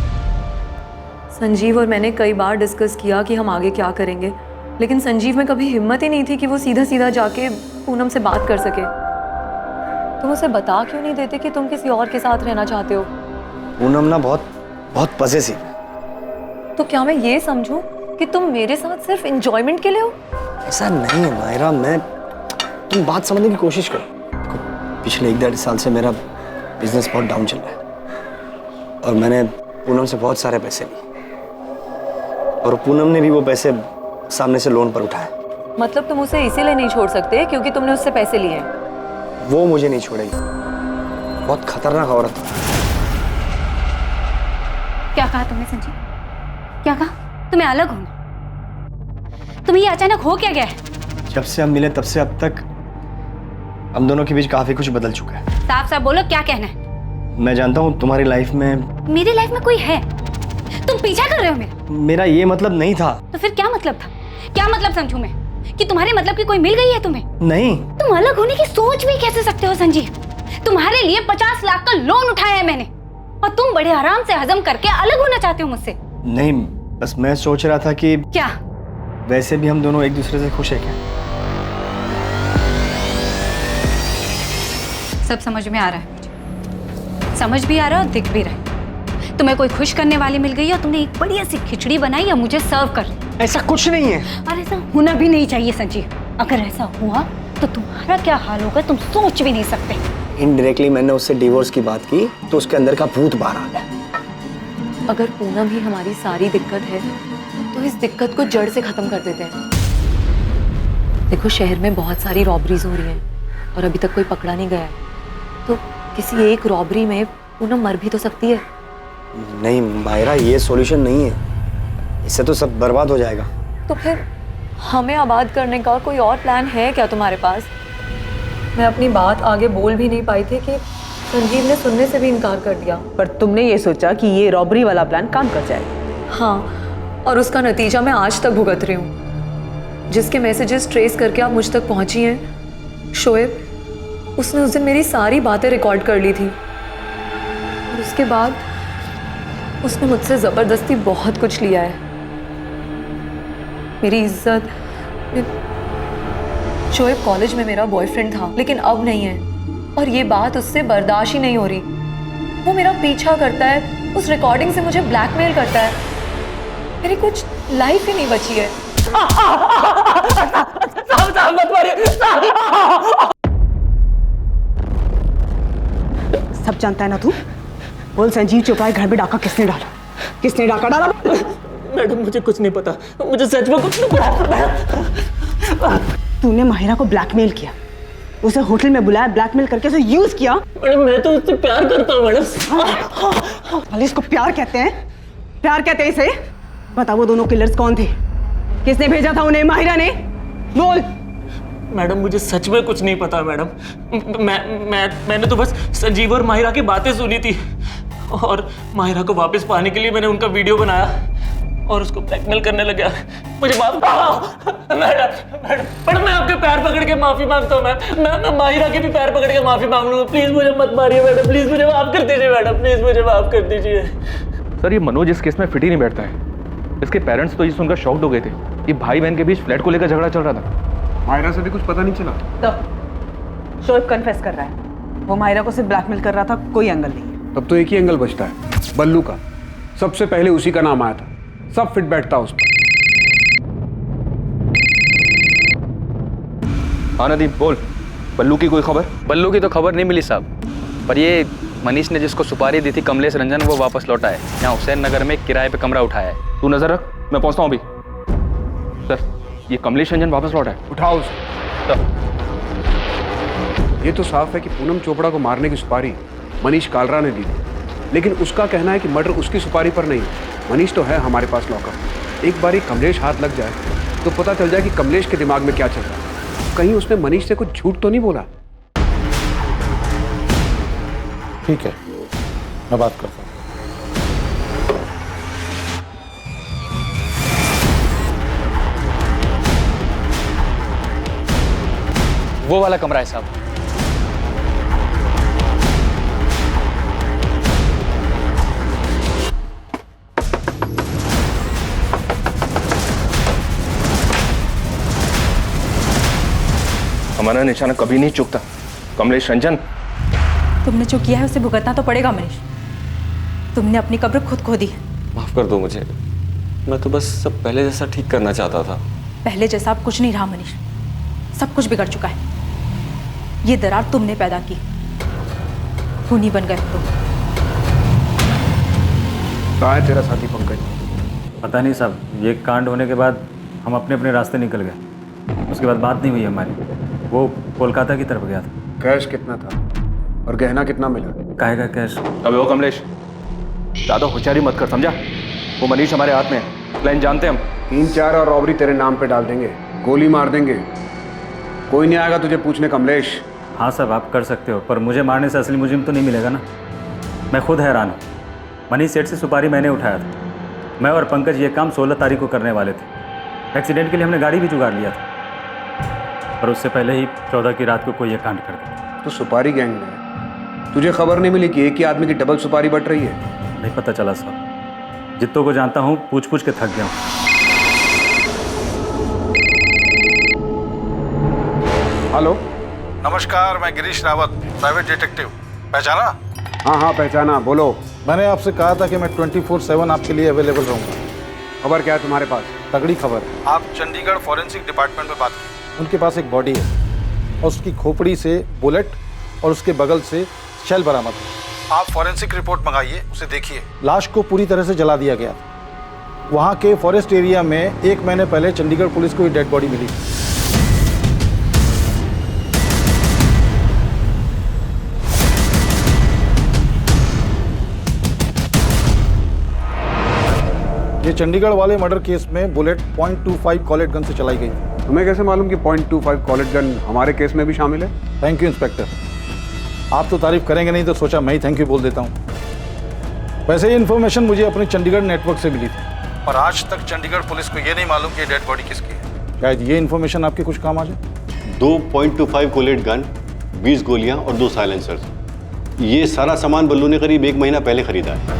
संजीव और मैंने कई बार डिस्कस किया कि हम आगे क्या करेंगे, लेकिन संजीव में कभी हिम्मत ही नहीं थी कि वो सीधा सीधा जाके पूनम से बात कर सके। तुम उसे बता क्यों नहीं देते कि तुम किसी और के साथ रहना चाहते हो? पूनम ना बहुत पजेसिव। तो क्या मैं ये समझूं कि तुम मेरे साथ सिर्फ एंजॉयमेंट के लिए हो? ऐसा नहीं है मायरा, तुम बात समझने की कोशिश करो। पिछले 1-1.5 साल से मेरा बिजनेस बहुत डाउन चल रहा है और मैंने पूनम से बहुत सारे पैसे लिए और पूनम ने भी वो पैसे सामने से लोन पर उठाए। मतलब तुम उसे इसीलिए नहीं छोड़ सकते क्योंकि तुमने उससे पैसे लिए हैं? वो मुझे नहीं छोड़ेगी। बहुत खतरनाक औरत है। क्या कहा तुमने संजीव? क्या कहा? तुम्हें अलग होना? तुम्हें ये अचानक हो क्या गया है? जब से हम मिले तब से अब तक हम दोनों के बीच काफी कुछ बदल चुका है। साफ साफ बोलो, क्या कहना है? मैं जानता हूँ तुम्हारी लाइफ में, मेरी लाइफ में कोई है? तुम पीछा कर रहे हो मेरा ये मतलब नहीं था। तो फिर क्या मतलब था? क्या मतलब समझूं मैं? कि तुम्हारे मतलब की कोई मिल गई है तुम्हें? नहीं। तुम अलग होने की सोच भी कैसे सकते हो संजीव? तुम्हारे लिए 50 लाख का लोन उठाया है मैंने, और तुम बड़े आराम से हजम करके अलग होना चाहते हो मुझसे। नहीं, बस मैं सोच रहा था कि क्या वैसे भी हम दोनों एक दूसरे से खुश है क्या? सब समझ में आ रहा है मुझे, समझ भी आ रहा है और दिख भी रहा है। तुम्हें कोई खुश करने वाली मिल गई और तुमने एक बढ़िया सी खिचड़ी बनाई और मुझे सर्व कर ली। ऐसा कुछ नहीं है। और ऐसा होना भी नहीं चाहिए संजीव। अगर ऐसा हुआ तो तुम्हारा क्या हाल होगा तुम सोच भी नहीं सकते। इनडायरेक्टली मैंने उससे डिवोर्स की बात की तो उसके अंदर का भूत बाहर आ गया। अगर पूनम ही हमारी सारी दिक्कत है तो इस दिक्कत को जड़ से खत्म कर देते हैं। देखो, शहर में बहुत सारी रॉबरीज हो रही हैं और अभी तक कोई पकड़ा नहीं गया है, तो किसी एक रॉबरी में पूनम मर भी तो सकती है। नहीं मायरा, ये सॉल्यूशन नहीं है, इससे तो सब बर्बाद हो जाएगा। तो फिर हमें आबाद करने का कोई और प्लान है क्या तुम्हारे पास? मैं अपनी बात आगे बोल भी नहीं पाई थी कि संजीव ने सुनने से भी इनकार कर दिया। पर तुमने ये सोचा कि ये रॉबरी वाला प्लान काम कर जाए। हाँ, और उसका नतीजा मैं आज तक भुगत रही हूँ। जिसके मैसेजेस ट्रेस करके आप मुझ तक पहुँची हैं, शोएब, उसने उस दिन मेरी सारी बातें रिकॉर्ड कर ली थी, और उसके बाद उसने मुझसे ज़बरदस्ती बहुत कुछ लिया है। मेरी इज्जत। शोएब कॉलेज में मेरा बॉयफ्रेंड था, लेकिन अब नहीं है, और ये बात उससे बर्दाश्त ही नहीं हो रही। वो मेरा पीछा करता है, उस रिकॉर्डिंग से मुझे ब्लैकमेल करता है। मेरी कुछ लाइफ ही नहीं बची है। सब जानता है ना तू? बोल, संजीव चोपड़ा घर में डाका किसने डाला? किसने डाका डाला? मैडम, मुझे कुछ नहीं पता, मुझे सच में कुछ नहीं पता। तूने माहिरा को ब्लैकमेल किया, उसे होटल में बुलाया, ब्लैकमेल करके उसे यूज किया। मैडम, मैं तो उससे प्यार करता हूँ मैडम। भले इसको प्यार कहते हैं? प्यार कहते हैं इसे? बता, वो दोनों किलर्स कौन थे? किसने भेजा था उन्हें? माहिरा ने? बोल। मैडम, मुझे सच में कुछ नहीं पता मैडम। मैंने तो बस संजीव और माहिरा की बातें सुनी थी, और माहिरा को वापस पाने के लिए मैंने उनका वीडियो बनाया और उसको ब्लैकमेल करने लगा। मुझे माफ मैडम, मैं आपके पैर पकड़ के माफी मांगता हूँ। मैं माहिरा के भी पैर पकड़ के माफी मांग लूंगा। प्लीज मुझे मत मारिए मैडम, प्लीज मुझे माफ कर दीजिए मैडम, प्लीज मुझे माफ कर दीजिए। सर, ये मनोज इस केस में फिट ही नहीं बैठता है। इसके पेरेंट्स तो ये सुनकर शॉक्ड हो गए थे कि भाई बहन के बीच फ्लैट को लेकर झगड़ा चल रहा था। मायरा से भी कुछ पता नहीं चला? तो शोएब कन्फेस कर रहा है, वो माहिरा को सिर्फ ब्लैकमेल कर रहा था, कोई एंगल नहीं है। तब तो एक ही एंगल बचता है, बल्लू का। सबसे पहले उसी का नाम आया था, सब फिट बैठता उस पर। हाँ नदीम, बोल। बल्लू की कोई खबर? बल्लू की तो खबर नहीं मिली साहब, पर ये मनीष ने जिसको सुपारी दी थी कमलेश रंजन, वो वापस लौटा है। यहाँ हुसैन नगर में किराए पे कमरा उठाया है। तू नजर रख, मैं पहुंचता हूँ अभी। सर, ये कमलेश रंजन वापस लौटा है। उठाओ उसे। ये तो साफ है कि पूनम चोपड़ा को मारने की सुपारी मनीष कालरा ने दी थी, लेकिन उसका कहना है कि मर्डर उसकी सुपारी पर नहीं। मनीष तो है हमारे पास लॉकअप। एक बार कमलेश हाथ लग जाए तो पता चल जाए कि कमलेश के दिमाग में क्या चल रहा है। कहीं उसने मनीष से कुछ झूठ तो नहीं बोला? ठीक है, मैं बात करता हूँ। वो वाला कमरा है साहब। हमारा निशाना कभी नहीं चूकता। कमलेश रंजन, तुमने जो किया है उसे भुगतना तो पड़ेगा मनीष। तुमने अपनी कब्र खुद खो दी। माफ कर दो मुझे, मैं तो बस सब पहले जैसा ठीक करना चाहता था। पहले जैसा अब कुछ नहीं रहा मनीष, सब कुछ बिगड़ चुका है। ये दरार तुमने पैदा की, खूनी बन गए तुम। कहाँ है तेरा साथी पंकज? पता नहीं साहब, ये कांड होने के बाद हम अपने अपने रास्ते निकल गए। उसके बाद बात नहीं हुई हमारी। वो कोलकाता की तरफ गया था। कैश कितना था और गहना कितना मिला? काहे का कैश? अबे वो कमलेश, ज्यादा होशियारी मत कर, समझा? वो मनीष हमारे हाथ में है, प्लान जानते हैं हम। 3-4 और रॉबरी तेरे नाम पे डाल देंगे, गोली मार देंगे, कोई नहीं आएगा तुझे पूछने कमलेश। हाँ साहब, आप कर सकते हो, पर मुझे मारने से असली मुजरिम तो नहीं मिलेगा ना। मैं खुद हैरान हूँ। मनीष सेठ से सुपारी मैंने उठाया था। मैं और पंकज ये काम 16 तारीख को करने वाले थे। एक्सीडेंट के लिए हमने गाड़ी भी जुगाड़ लिया था, पर उससे पहले ही 14 की रात को कोई ये कांड कर दिया। तो सुपारी गैंग में तुझे खबर नहीं मिली कि एक ही आदमी की डबल सुपारी बट रही है? नहीं पता चला साहब, जितों को जानता हूँ पूछ पूछ के थक गया हूँ। हेलो, नमस्कार, मैं गिरीश रावत, प्राइवेट डिटेक्टिव। पहचाना? हाँ पहचाना, बोलो। मैंने आपसे कहा था कि मैं 24/7 आपके लिए अवेलेबल रहूंगा। खबर क्या है तुम्हारे पास? तगड़ी खबर है। आप चंडीगढ़ फॉरेंसिक डिपार्टमेंट में बात कीजिए। उनके पास एक बॉडी है और उसकी खोपड़ी से बुलेट और उसके बगल से शेल बरामद है। आप फॉरेंसिक रिपोर्ट मंगाइए, उसे देखिए। लाश को पूरी तरह से जला दिया गया था। वहाँ के फॉरेस्ट एरिया में 1 महीने पहले चंडीगढ़ पुलिस को ये डेड बॉडी मिली। ये चंडीगढ़ वाले मर्डर केस में बुलेट .25 कॉलेट गन से चलाई गई। तुम्हें कैसे मालूम कि .25 कॉलेट गन हमारे केस में भी शामिल है? Thank you inspector. आप तो तारीफ करेंगे नहीं तो सोचा मैं ही थैंक यू बोल देता हूँ। वैसे ये इन्फॉर्मेशन मुझे अपने चंडीगढ़ नेटवर्क से मिली थी और आज तक चंडीगढ़ पुलिस को ये नहीं मालूम कि डेड बॉडी किसकी है। शायद ये इन्फॉर्मेशन आपके कुछ काम आ जाए। 2 .25 कोलेट गन, 20 गोलियां और 2 साइलेंसर्स। ये सारा सामान बल्लू ने करीब 1 महीना पहले खरीदा है।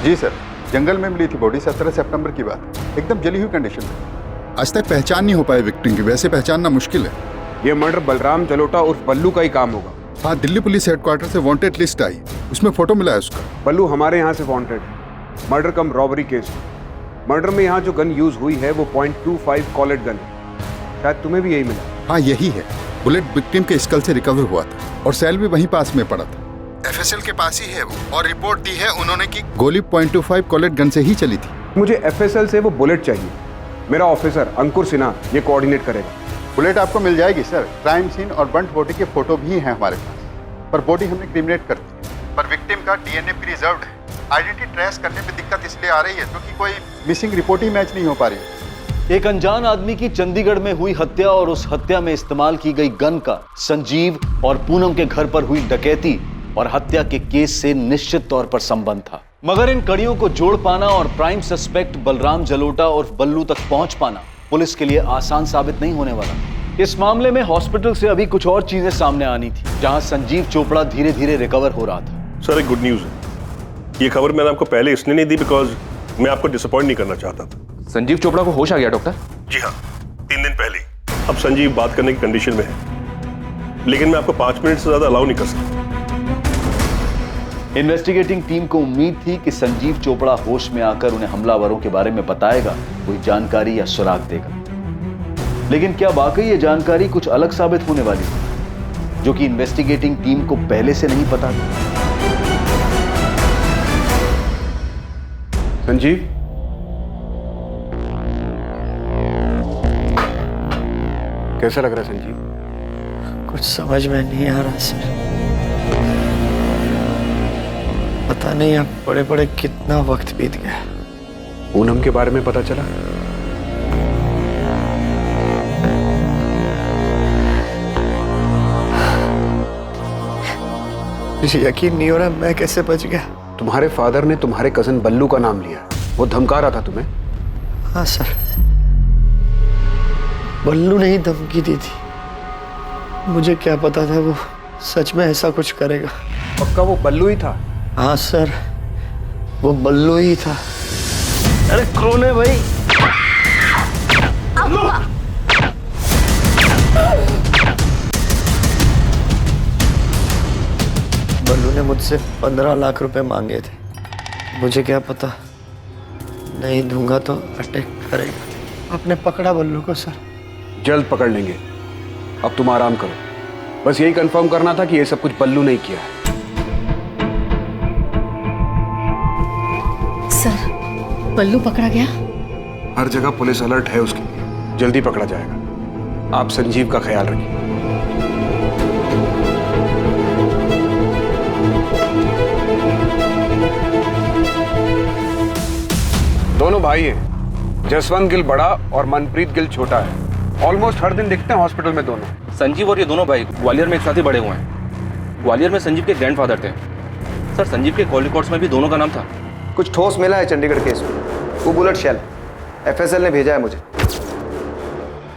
जी सर, जंगल में मिली थी बॉडी 17 सितंबर की बात, एकदम जली हुई कंडीशन में। आज तक पहचान नहीं हो पाई विक्टिम की, वैसे पहचानना मुश्किल है। ये मर्डर बलराम जलोटा उर्फ बल्लू का ही काम होगा। हाँ, दिल्ली पुलिस हेडक्वार्टर से वांटेड लिस्ट आई, उसमें फोटो मिला है उसका। बल्लू हमारे यहाँ से वांटेड है, murder cum robbery case. Murder में यहाँ जो गन यूज हुई है वो .25 कॉलेट गन है। शायद तुम्हें भी यही मिला। हाँ यही है। बुलेट विक्टिम के स्कल से रिकवर हुआ था और सेल भी वहीं पास में पड़ा था। FSL के पास ही है वो, और रिपोर्ट दी है उन्होंने कि गोली .25 कॉलेट गन से ही चली थी। मुझे FSL से वो बुलेट चाहिए। मेरा ऑफिसर अंकुर सिन्हा ये कोऑर्डिनेट करेगा। बुलेट आपको मिल जाएगी सर। क्राइम सीन और बर्न्ड बॉडी के फोटो भी हैं हमारे पास, पर बॉडी हमने क्रिमिनेट कर दी। पर विक्टिम का DNA प्रिजर्व्ड है। आइडेंटिटी ट्रेस करने में दिक्कत इसलिए आ रही है क्योंकि कोई मिसिंग रिपोर्ट ही मैच नहीं हो पा रही। एक अनजान आदमी की चंडीगढ़ में हुई हत्या और उस हत्या में इस्तेमाल की गई गन का संजीव और पूनम के घर पर हुई डकैती और हत्या के केस से निश्चित तौर पर संबंध था। मगर इन कड़ियों को जोड़ पाना और प्राइम सस्पेक्ट बलराम जलोटा और बल्लू तक पहुंच पाना पुलिस के लिए आसान साबित नहीं होने वाला। इस मामले में हॉस्पिटल से अभी कुछ और चीजें सामने आनी थी, जहां संजीव चोपड़ा धीरे धीरे रिकवर हो रहा था। सर, एक गुड न्यूज है। ये खबर मैंने आपको पहले इसलिए नहीं दी बिकॉज मैं आपको डिसअपॉइंट नहीं करना चाहता था। संजीव चोपड़ा को होश आ गया डॉक्टर? जी हाँ, 3 दिन पहले। अब संजीव बात करने की कंडीशन में है, लेकिन मैं आपको 5 मिनट से ज्यादा अलाउ नहीं कर सकता। इन्वेस्टिगेटिंग टीम को उम्मीद थी कि संजीव चोपड़ा होश में आकर उन्हें हमलावरों के बारे में बताएगा, कोई जानकारी या सुराग देगा। लेकिन क्या वाकई ये जानकारी कुछ अलग साबित होने वाली है, जो कि इन्वेस्टिगेटिंग टीम को पहले से नहीं पता था? संजीव, कैसा लग रहा है संजीव? कुछ समझ में नहीं आ रहा सर। पता नहीं अब बड़े बड़े कितना वक्त बीत गया। पूनम के बारे में पता चला? मुझे यकीन नहीं हो रहा मैं कैसे बच गया। तुम्हारे फादर ने तुम्हारे कजन बल्लू का नाम लिया, वो धमका रहा था तुम्हें? हाँ सर, बल्लू ने ही धमकी दी थी। मुझे क्या पता था वो सच में ऐसा कुछ करेगा। पक्का वो बल्लू ही था? हाँ सर, वो बल्लू ही था। अरे कौन है भाई? बल्लू ने मुझसे 15 लाख रुपए मांगे थे। मुझे क्या पता, नहीं दूंगा तो अटैक करेगा। आपने पकड़ा बल्लू को सर? जल्द पकड़ लेंगे, अब तुम आराम करो। बस यही कंफर्म करना था कि ये सब कुछ बल्लू ने किया है। सर, बल्लू पकड़ा गया? हर जगह पुलिस अलर्ट है उसके लिए, जल्दी पकड़ा जाएगा। आप संजीव का ख्याल रखिए। दोनों भाई हैं। जसवंत गिल बड़ा और मनप्रीत गिल छोटा है। ऑलमोस्ट हर दिन दिखते हैं हॉस्पिटल में दोनों। संजीव और ये दोनों भाई ग्वालियर में एक साथ ही बड़े हुए हैं। ग्वालियर में संजीव के ग्रैंडफादर थे। सर, संजीव के कॉल रिकॉर्ड्स में भी दोनों का नाम था। कुछ ठोस मिला है चंडीगढ़ केस में। वो बुलेट शेल एफएसएल ने भेजा है मुझे।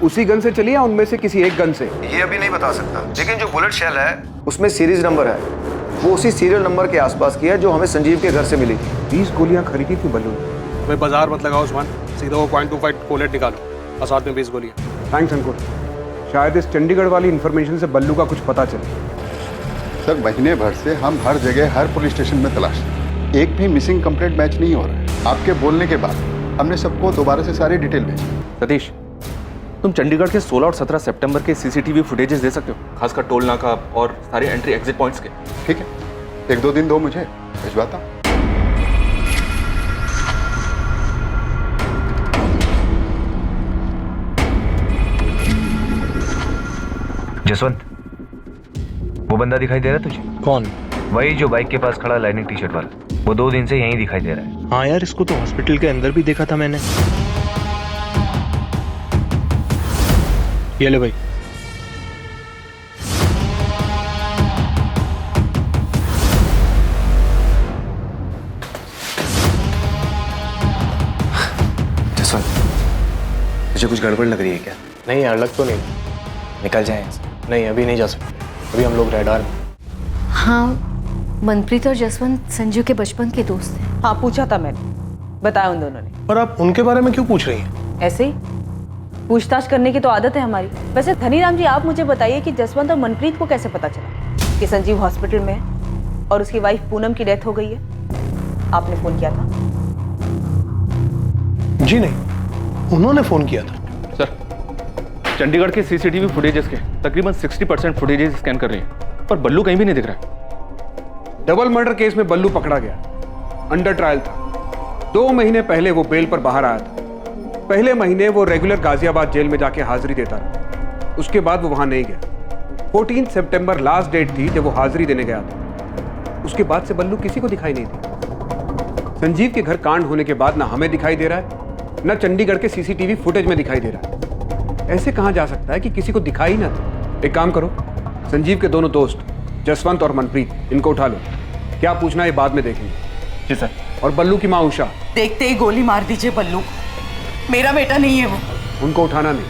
उसी गन से चली या उनमें से किसी एक गन से? ये अभी नहीं बता सकता, लेकिन जो बुलेट शेल है उसमें सीरीज नंबर है। वो उसी सीरियल नंबर के आसपास की है जो हमें संजीव के घर से मिली थी। 20 गोलियां खरीदी थी बल्लू ने। भाई बाजार मत लगाओ उस्मान, सीधा वो .25 कोलेट निकालो और साथ में 20 गोलियां। थैंक्स अंकुल। शायद इस चंडीगढ़ वाली इन्फॉर्मेशन से बल्लू का कुछ पता चले। सर, महीने भर से हम हर जगह हर पुलिस स्टेशन में तलाश रहे हैं। एक भी मिसिंग कंप्लेंट मैच नहीं हो रहा है। आपके बोलने के बाद हमने सबको दोबारा से सारी डिटेल भेजी। सतीश, तुम चंडीगढ़ के 16 और 17 सितंबर के सीसीटीवी फुटेजेस दे सकते हो, खासकर टोल नाका और सारे एंट्री एग्जिट पॉइंट्स के? ठीक है, 1-2 दिन दो, मुझे भिजवाता हूँ। जसवंत, वो बंदा दिखाई दे रहा है तुझे? कौन? वही जो बाइक के पास खड़ा लाइनिंग टी शर्ट वाला। वो 2 दिन से यहीं दिखाई दे रहा है। हाँ यार, इसको तो हॉस्पिटल के अंदर भी देखा था मैंने। ये ले भाई। जसवंत, मुझे कुछ गड़बड़ लग रही है क्या? नहीं यार, लग तो नहीं। निकल जाए। नहीं, अभी नहीं जा सकते। अभी हम लोग रेडार में। हाँ, मनप्रीत और जसवंत संजू के बचपन के दोस्त हैं। हाँ, पूछा था मैंने, बताया उन दोनों ने। और आप उनके बारे में क्यों पूछ रही हैं? ऐसे ही पूछताछ करने की तो आदत है हमारी। वैसे धनीराम जी, आप मुझे बताइए कि जसवंत और मनप्रीत को कैसे पता चला कि संजीव हॉस्पिटल में है और उसकी वाइफ पूनम की डेथ हो गई है? आपने फोन किया था? जी नहीं, उन्होंने फोन किया था। सर, चंडीगढ़ के सीसीटीवी फुटेजेस के तकरीबन 60% फुटेजेस स्कैन कर रही हैं, पर बल्लू कहीं भी नहीं दिख रहा है। डबल मर्डर केस में बल्लू पकड़ा गया, अंडर ट्रायल था। 2 महीने पहले वो बेल पर बाहर आया था। पहले महीने वो रेगुलर गाजियाबाद जेल में जाके हाजिरी देता रहा। उसके बाद वो वहां नहीं गया। 14 सितंबर लास्ट डेट थी जब वो हाजिरी देने गया था। उसके बाद से बल्लू किसी को दिखाई नहीं दी। संजीव के घर कांड होने के बाद ना हमें दिखाई दे रहा है, ना चंडीगढ़ के सीसीटीवी फुटेज में दिखाई दे रहा है। ऐसे कहां जा सकता है कि किसी को दिखाई ना दे? एक काम करो, संजीव के दोनों दोस्त जसवंत और मनप्रीत, इनको उठा लो। क्या पूछना है बाद में देखेंगे। जी सर। और बल्लू की माँ उषा, देखते ही गोली मार दीजिए बल्लू को। मेरा बेटा नहीं है वो। उनको उठाना नहीं,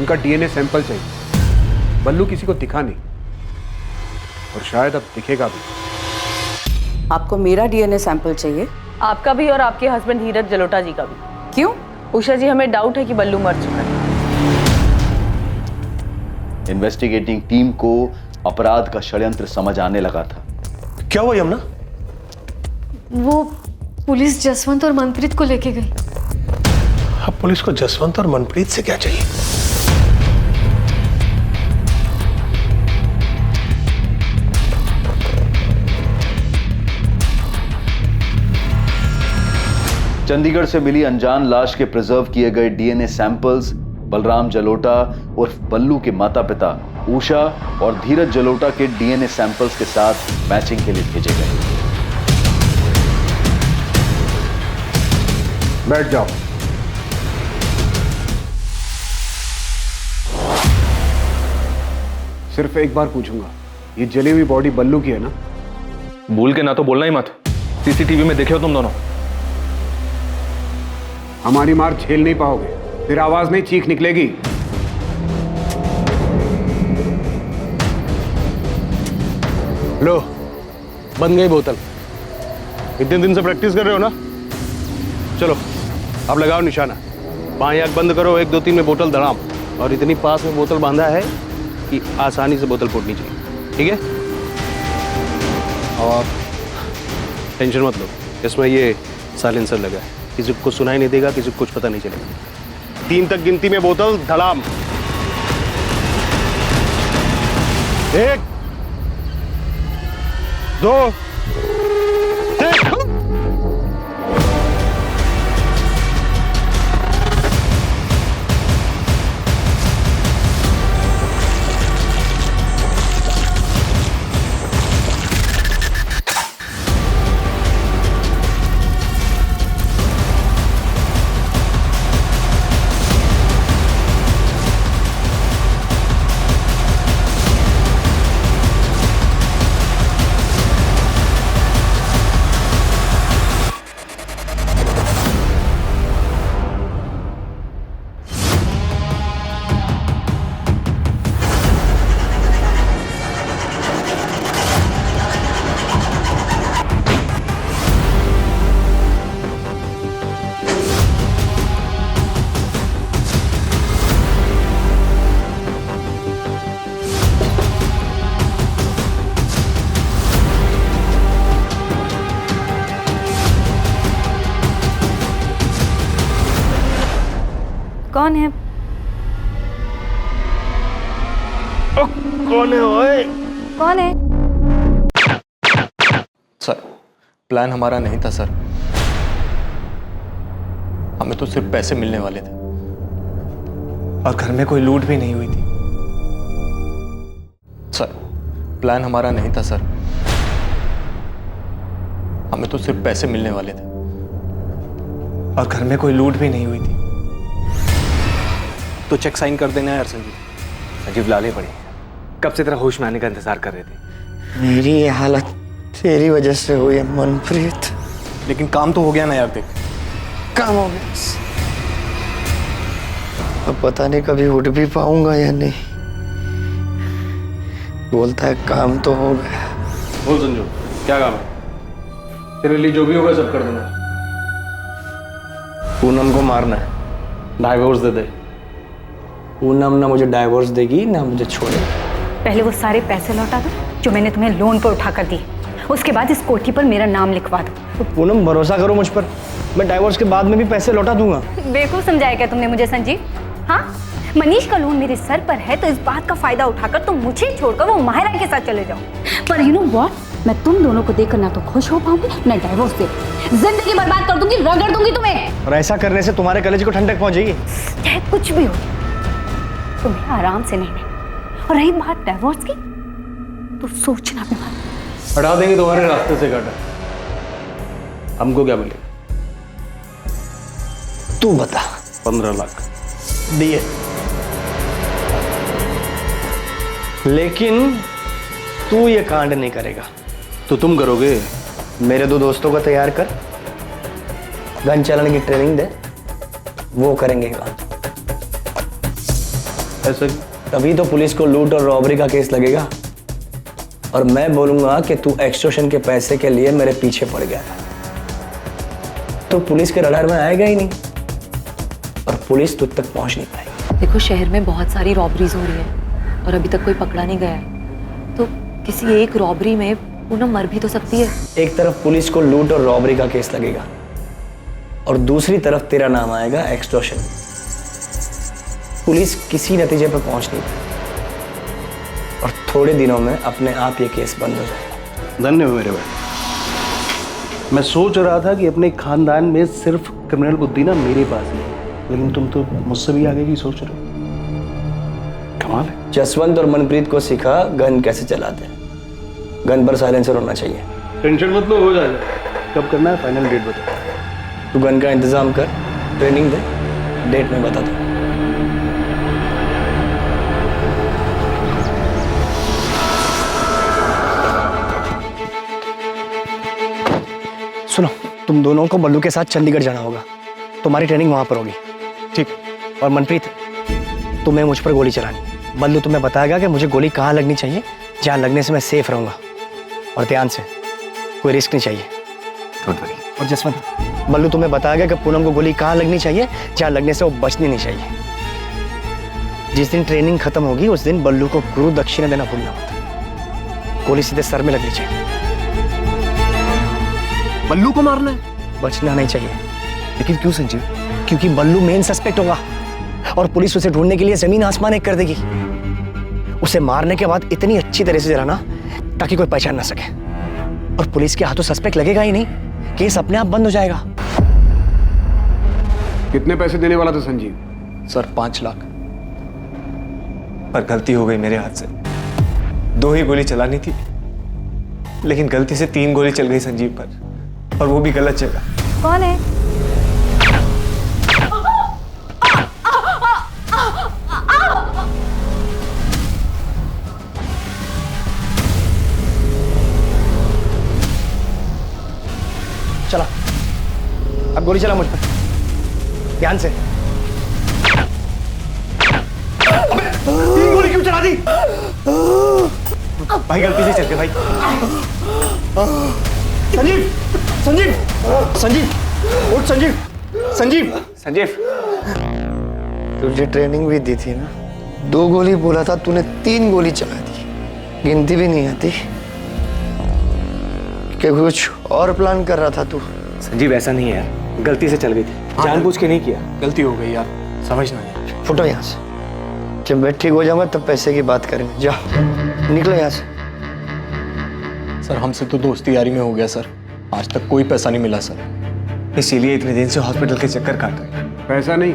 उनका डीएनए सैंपल चाहिए। बल्लू किसी को दिखा नहीं और शायद अब दिखेगा भी। आपको मेरा डीएनए सैंपल चाहिए? आपका भी और आपके हस्बैंड धीरज जलोटा जी का भी। क्यों? उषा जी, हमें डाउट है कि बल्लू मर चुका है। इन्वेस्टिगेटिंग टीम को अपराध का षड्यंत्र समझ आने लगा था। क्या हुआ यमुना? वो पुलिस जसवंत और मनप्रीत को लेके गई। अब पुलिस को जसवंत और मनप्रीत से क्या चाहिए? चंडीगढ़ से मिली अनजान लाश के प्रिजर्व किए गए डीएनए सैंपल्स बलराम जलोटा उर्फ बल्लू के माता पिता उषा और धीरज जलोटा के डीएनए सैंपल्स के साथ मैचिंग के लिए भेजे गए। बैठ जाओ। सिर्फ एक बार पूछूंगा, ये जली हुई बॉडी बल्लू की है ना? भूल के ना तो बोलना ही मत। सीसीटीवी में देखे हो तुम दोनों। हमारी मार झेल नहीं पाओगे, फिर आवाज नहीं, चीख निकलेगी। लो, बन गई बोतल। इतने दिन से प्रैक्टिस कर रहे हो ना? चलो, अब लगाओ निशाना। बाएं आंख बंद करो, 1 2 3 में बोतल धड़ाम। और इतनी पास में बोतल बांधा है कि आसानी से बोतल फूटनी चाहिए, ठीक है? और टेंशन मत लो, इसमें ये साइलेंसर लगा है, किसी को सुनाई नहीं देगा, किसी को कुछ पता नहीं चलेगा। 3 तक गिनती में बोतल धड़ाम। 1 2 3। है? कौन है ओए? कौन है? सर, प्लान हमारा नहीं था सर। हमें तो सिर्फ पैसे मिलने वाले थे और घर में कोई लूट भी नहीं हुई थी। सर, प्लान हमारा नहीं था सर। हमें तो सिर्फ पैसे मिलने वाले थे और घर में कोई लूट भी नहीं हुई थी। तो चेक साइन कर देना यार संजीव। संजीव लाले पड़ी, कब से तेरा होश में आने का इंतजार कर रहे थे। मेरी ये हालत तेरी वजह से हुई है मनप्रीत। लेकिन काम तो हो गया ना यार, देख काम हो गया। अब पता नहीं कभी उठ भी पाऊंगा या नहीं। बोलता है काम तो हो गया। बोल संजू, क्या काम है? तेरे लिए जो भी होगा सब कर दूंगा। पूनम को मारना है, डाइवोर्स दे दे। पूनम ना मुझे डाइवोर्स देगी ना मुझे छोड़ेगी। पहले वो सारे पैसे लौटा दो जो मैंने तुम्हें लोन पर उठा कर दिए, उसके बाद इस कोठी पर मेरा नाम लिखवा दो। तो पूनम भरोसा करो मुझ पर, मैं डाइवोर्स के बाद में भी पैसे लौटा दूंगा। बेवकूफ समझाया क्या तुमने मुझे संजीव? हाँ, मनीष का लोन मेरे सर पर है तो इस बात का फायदा उठाकर तुम मुझे छोड़कर वो माहिरा के साथ चले जाओ। पर यू नो व्हाट, मैं तुम दोनों को देखकर ना तो खुश हो पाऊंगी ना डाइवोर्स दे, जिंदगी बर्बाद कर दूंगी, रगड़ दूंगी तुम्हें। और ऐसा करने से तुम्हारे कलेजे को ठंडक पहुंचेगी। चाहे कुछ भी हो, तुम्हें आराम से नहीं। और रही बात डाइवोर्स की, तो सोचना भी मत। हटा देंगे तुम्हारे रास्ते से गाड़ा। हमको क्या मिलेगा? तू बता। 15 लाख दिए, लेकिन तू ये कांड नहीं करेगा। तो तुम करोगे? मेरे 2 दोस्तों को तैयार कर, गन चलाने की ट्रेनिंग दे, वो करेंगे काम। ऐसा तभी तो पुलिस को लूट और रॉबरी का केस लगेगा और मैं बोलूंगा कि तू एक्सटॉर्शन के पैसे के लिए मेरे पीछे पड़ गया था, तो पुलिस के रडार में आएगा ही नहीं और पुलिस तुझ तक पहुंच नहीं पाएगी। देखो, शहर में बहुत सारी रॉबरीज हो रही है और अभी तक कोई पकड़ा नहीं गया है, तो किसी एक रॉबरी में पूनम मर भी तो सकती है। एक तरफ पुलिस को लूट और रॉबरी का केस लगेगा और दूसरी तरफ तेरा नाम आएगा एक्सटॉर्शन। पुलिस किसी नतीजे पर पहुंच नहीं पाई और थोड़े दिनों में अपने आप ये केस बंद हो जाएगा। धन्य हो मेरे भाई। मैं सोच रहा था कि अपने खानदान में सिर्फ क्रिमिनल बुद्धि ना मेरे पास ही है, लेकिन तुम तो मुझसे भी आगे की सोच रहे हो। कमाल है। जसवंत और मनप्रीत को सिखा गन कैसे चलाते हैं। गन पर साइलेंसर होना चाहिए। टेंशन मत लो, हो जाएगा। कब करना है फाइनल डेट बता। तू गन का इंतजाम कर, ट्रेनिंग दे, डेट में बता दो। सुनो, तुम दोनों को बल्लू के साथ चंडीगढ़ जाना होगा। तुम्हारी ट्रेनिंग वहां पर होगी, ठीक? और मनप्रीत, तुम्हें मुझ पर गोली चलानी। बल्लू तुम्हें बताएगा कि मुझे गोली कहाँ लगनी चाहिए, जहाँ लगने से मैं सेफ रहूंगा। और ध्यान से, कोई रिस्क नहीं चाहिए। और जसवंत, बल्लू तुम्हें बताएगा कि पूनम को गोली कहाँ लगनी चाहिए, जहाँ लगने से वो बचनी नहीं चाहिए। जिस दिन ट्रेनिंग खत्म होगी उस दिन बल्लू को गुरु दक्षिणा देना भूलना मत। गोली सीधे सर में लगनी चाहिए। बल्लू को मारना है? बचना नहीं चाहिए। लेकिन क्यों संजीव? क्योंकि बल्लू मेन सस्पेक्ट होगा और पुलिस उसे ढूंढने के लिए जमीन आसमान एक कर देगी। उसे मारने के बाद इतनी अच्छी तरह से जलाना ताकि कोई पहचान ना सके, और पुलिस के हाथों सस्पेक्ट लगेगा ही नहीं, केस अपने आप बंद हो जाएगा। कितने पैसे देने वाला था संजीव? सर 5 लाख। पर गलती हो गई मेरे हाथ से। 2 ही गोली चलानी थी, लेकिन गलती से 3 गोली चल गई संजीव पर, और वो भी गलत जगह। कौन है? चला, अब गोली चला मुझ पर, ध्यान से। 3 गोली क्यों चला दी? भाई गलती से चल के भाई। संजीव, संजीव, संजीव, उठ संजीव, संजीव, संजीव। तुझे ट्रेनिंग भी दी थी ना, 2 गोली बोला था, तूने 3 गोली चला दी। गिनती भी नहीं आती कि कुछ और प्लान कर रहा था तू? संजीव ऐसा नहीं है यार, गलती से चल गई थी, जानबूझ के नहीं किया। गलती हो गई यार, समझना है। फुटो यहाँ से। जब मैं ठीक हो जाऊंगा तब पैसे की बात करेंगे। जाओ निकलो यहाँ से। सर हमसे तो दोस्ती यारी में हो गया सर, आज तक कोई पैसा नहीं मिला सर। इसीलिए इतने दिन से हॉस्पिटल के चक्कर काट रहे हैं। पैसा नहीं,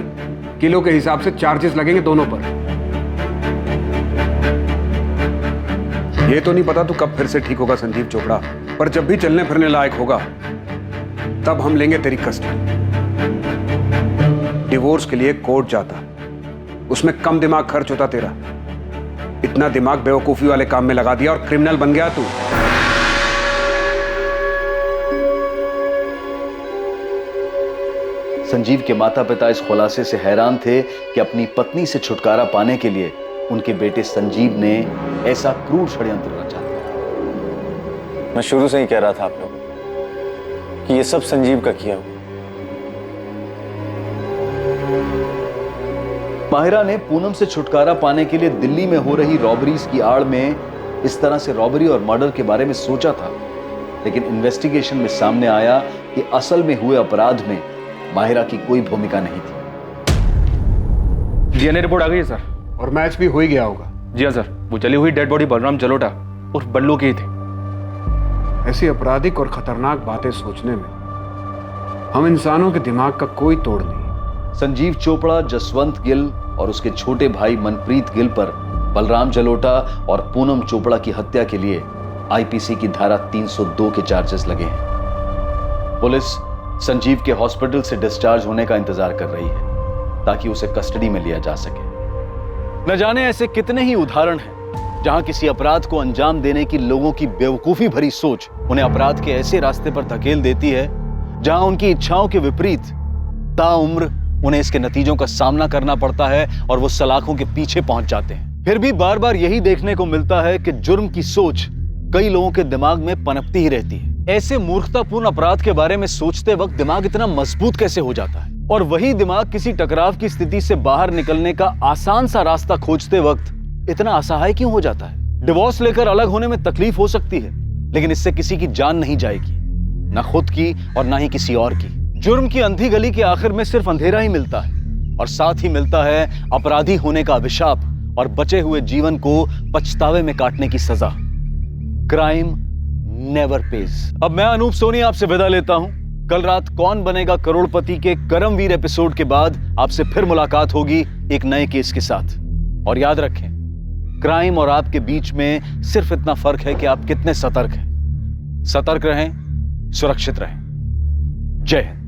किलो के हिसाब से चार्जेस लगेंगे दोनों पर। ये तो नहीं पता तू कब फिर से ठीक होगा संजीव चोपड़ा, पर जब भी चलने फिरने लायक होगा तब हम लेंगे तेरी कस्टडी। डिवोर्स के लिए कोर्ट जाता, उसमें कम दिमाग खर्च होता तेरा। इतना दिमाग बेवकूफी वाले काम में लगा दिया और क्रिमिनल बन गया तू। संजीव के माता पिता इस खुलासे से हैरान थे कि अपनी पत्नी से छुटकारा पाने के लिए उनके बेटे संजीव ने ऐसा क्रूर षड्यंत्र रचा। मैं शुरू से ही कह रहा था आप लोगों कि ये सब संजीव का किया हुआ। माहिरा ने पूनम से छुटकारा पाने के लिए दिल्ली में हो रही रॉबरीज की आड़ में इस तरह से रॉबरी और मर्डर के बारे में सोचा था, लेकिन इन्वेस्टिगेशन में सामने आया कि असल में हुए अपराध में माहिरा की कोई भूमिका नहीं थी। डीएनए रिपोर्ट आ गई है सर, और मैच भी हो ही गया होगा। जी हाँ सर, वो जली हुई डेड बॉडी बलराम जलोटा और बल्लू की थी। ऐसी आपराधिक और खतरनाक बातें सोचने में हम इंसानों के दिमाग का कोई तोड़ नहीं। संजीव चोपड़ा, जसवंत गिल और उसके छोटे भाई मनप्रीत गिल पर बलराम जलोटा और पूनम चोपड़ा की हत्या के लिए आईपीसी की धारा 302 के चार्जेस लगे हैं। पुलिस संजीव के हॉस्पिटल से डिस्चार्ज होने का इंतजार कर रही है ताकि उसे कस्टडी में लिया जा सके। न जाने ऐसे कितने ही उदाहरण हैं जहां किसी अपराध को अंजाम देने की लोगों की बेवकूफी भरी सोच उन्हें अपराध के ऐसे रास्ते पर धकेल देती है जहां उनकी इच्छाओं के विपरीत ताउम्र उन्हें इसके नतीजों का सामना करना पड़ता है और वो सलाखों के पीछे पहुंच जाते हैं। फिर भी बार बार यही देखने को मिलता है कि जुर्म की सोच कई लोगों के दिमाग में पनपती ही रहती है। ऐसे मूर्खतापूर्ण अपराध के बारे में सोचते वक्त दिमाग इतना मजबूत कैसे हो जाता है, और वही दिमाग किसी टकराव की स्थिति से बाहर निकलने का आसान सा रास्ता खोजते वक्त इतना असहाय क्यों हो जाता है। डिवोर्स लेकर अलग होने में तकलीफ हो सकती है, लेकिन इससे किसी की जान नहीं जाएगी, ना खुद की और ना ही किसी और की। जुर्म की अंधी गली के आखिर में सिर्फ अंधेरा ही मिलता है, और साथ ही मिलता है अपराधी होने का अभिशाप और बचे हुए जीवन को पछतावे में काटने की सजा। Crime never page. अब मैं अनूप सोनी आपसे विदा लेता हूं। कल रात कौन बनेगा करोड़पति के करमवीर एपिसोड के बाद आपसे फिर मुलाकात होगी एक नए केस के साथ। और याद रखें, क्राइम और आपके बीच में सिर्फ इतना फर्क है कि आप कितने सतर्क हैं। सतर्क रहें, सुरक्षित रहें। जय हिंद।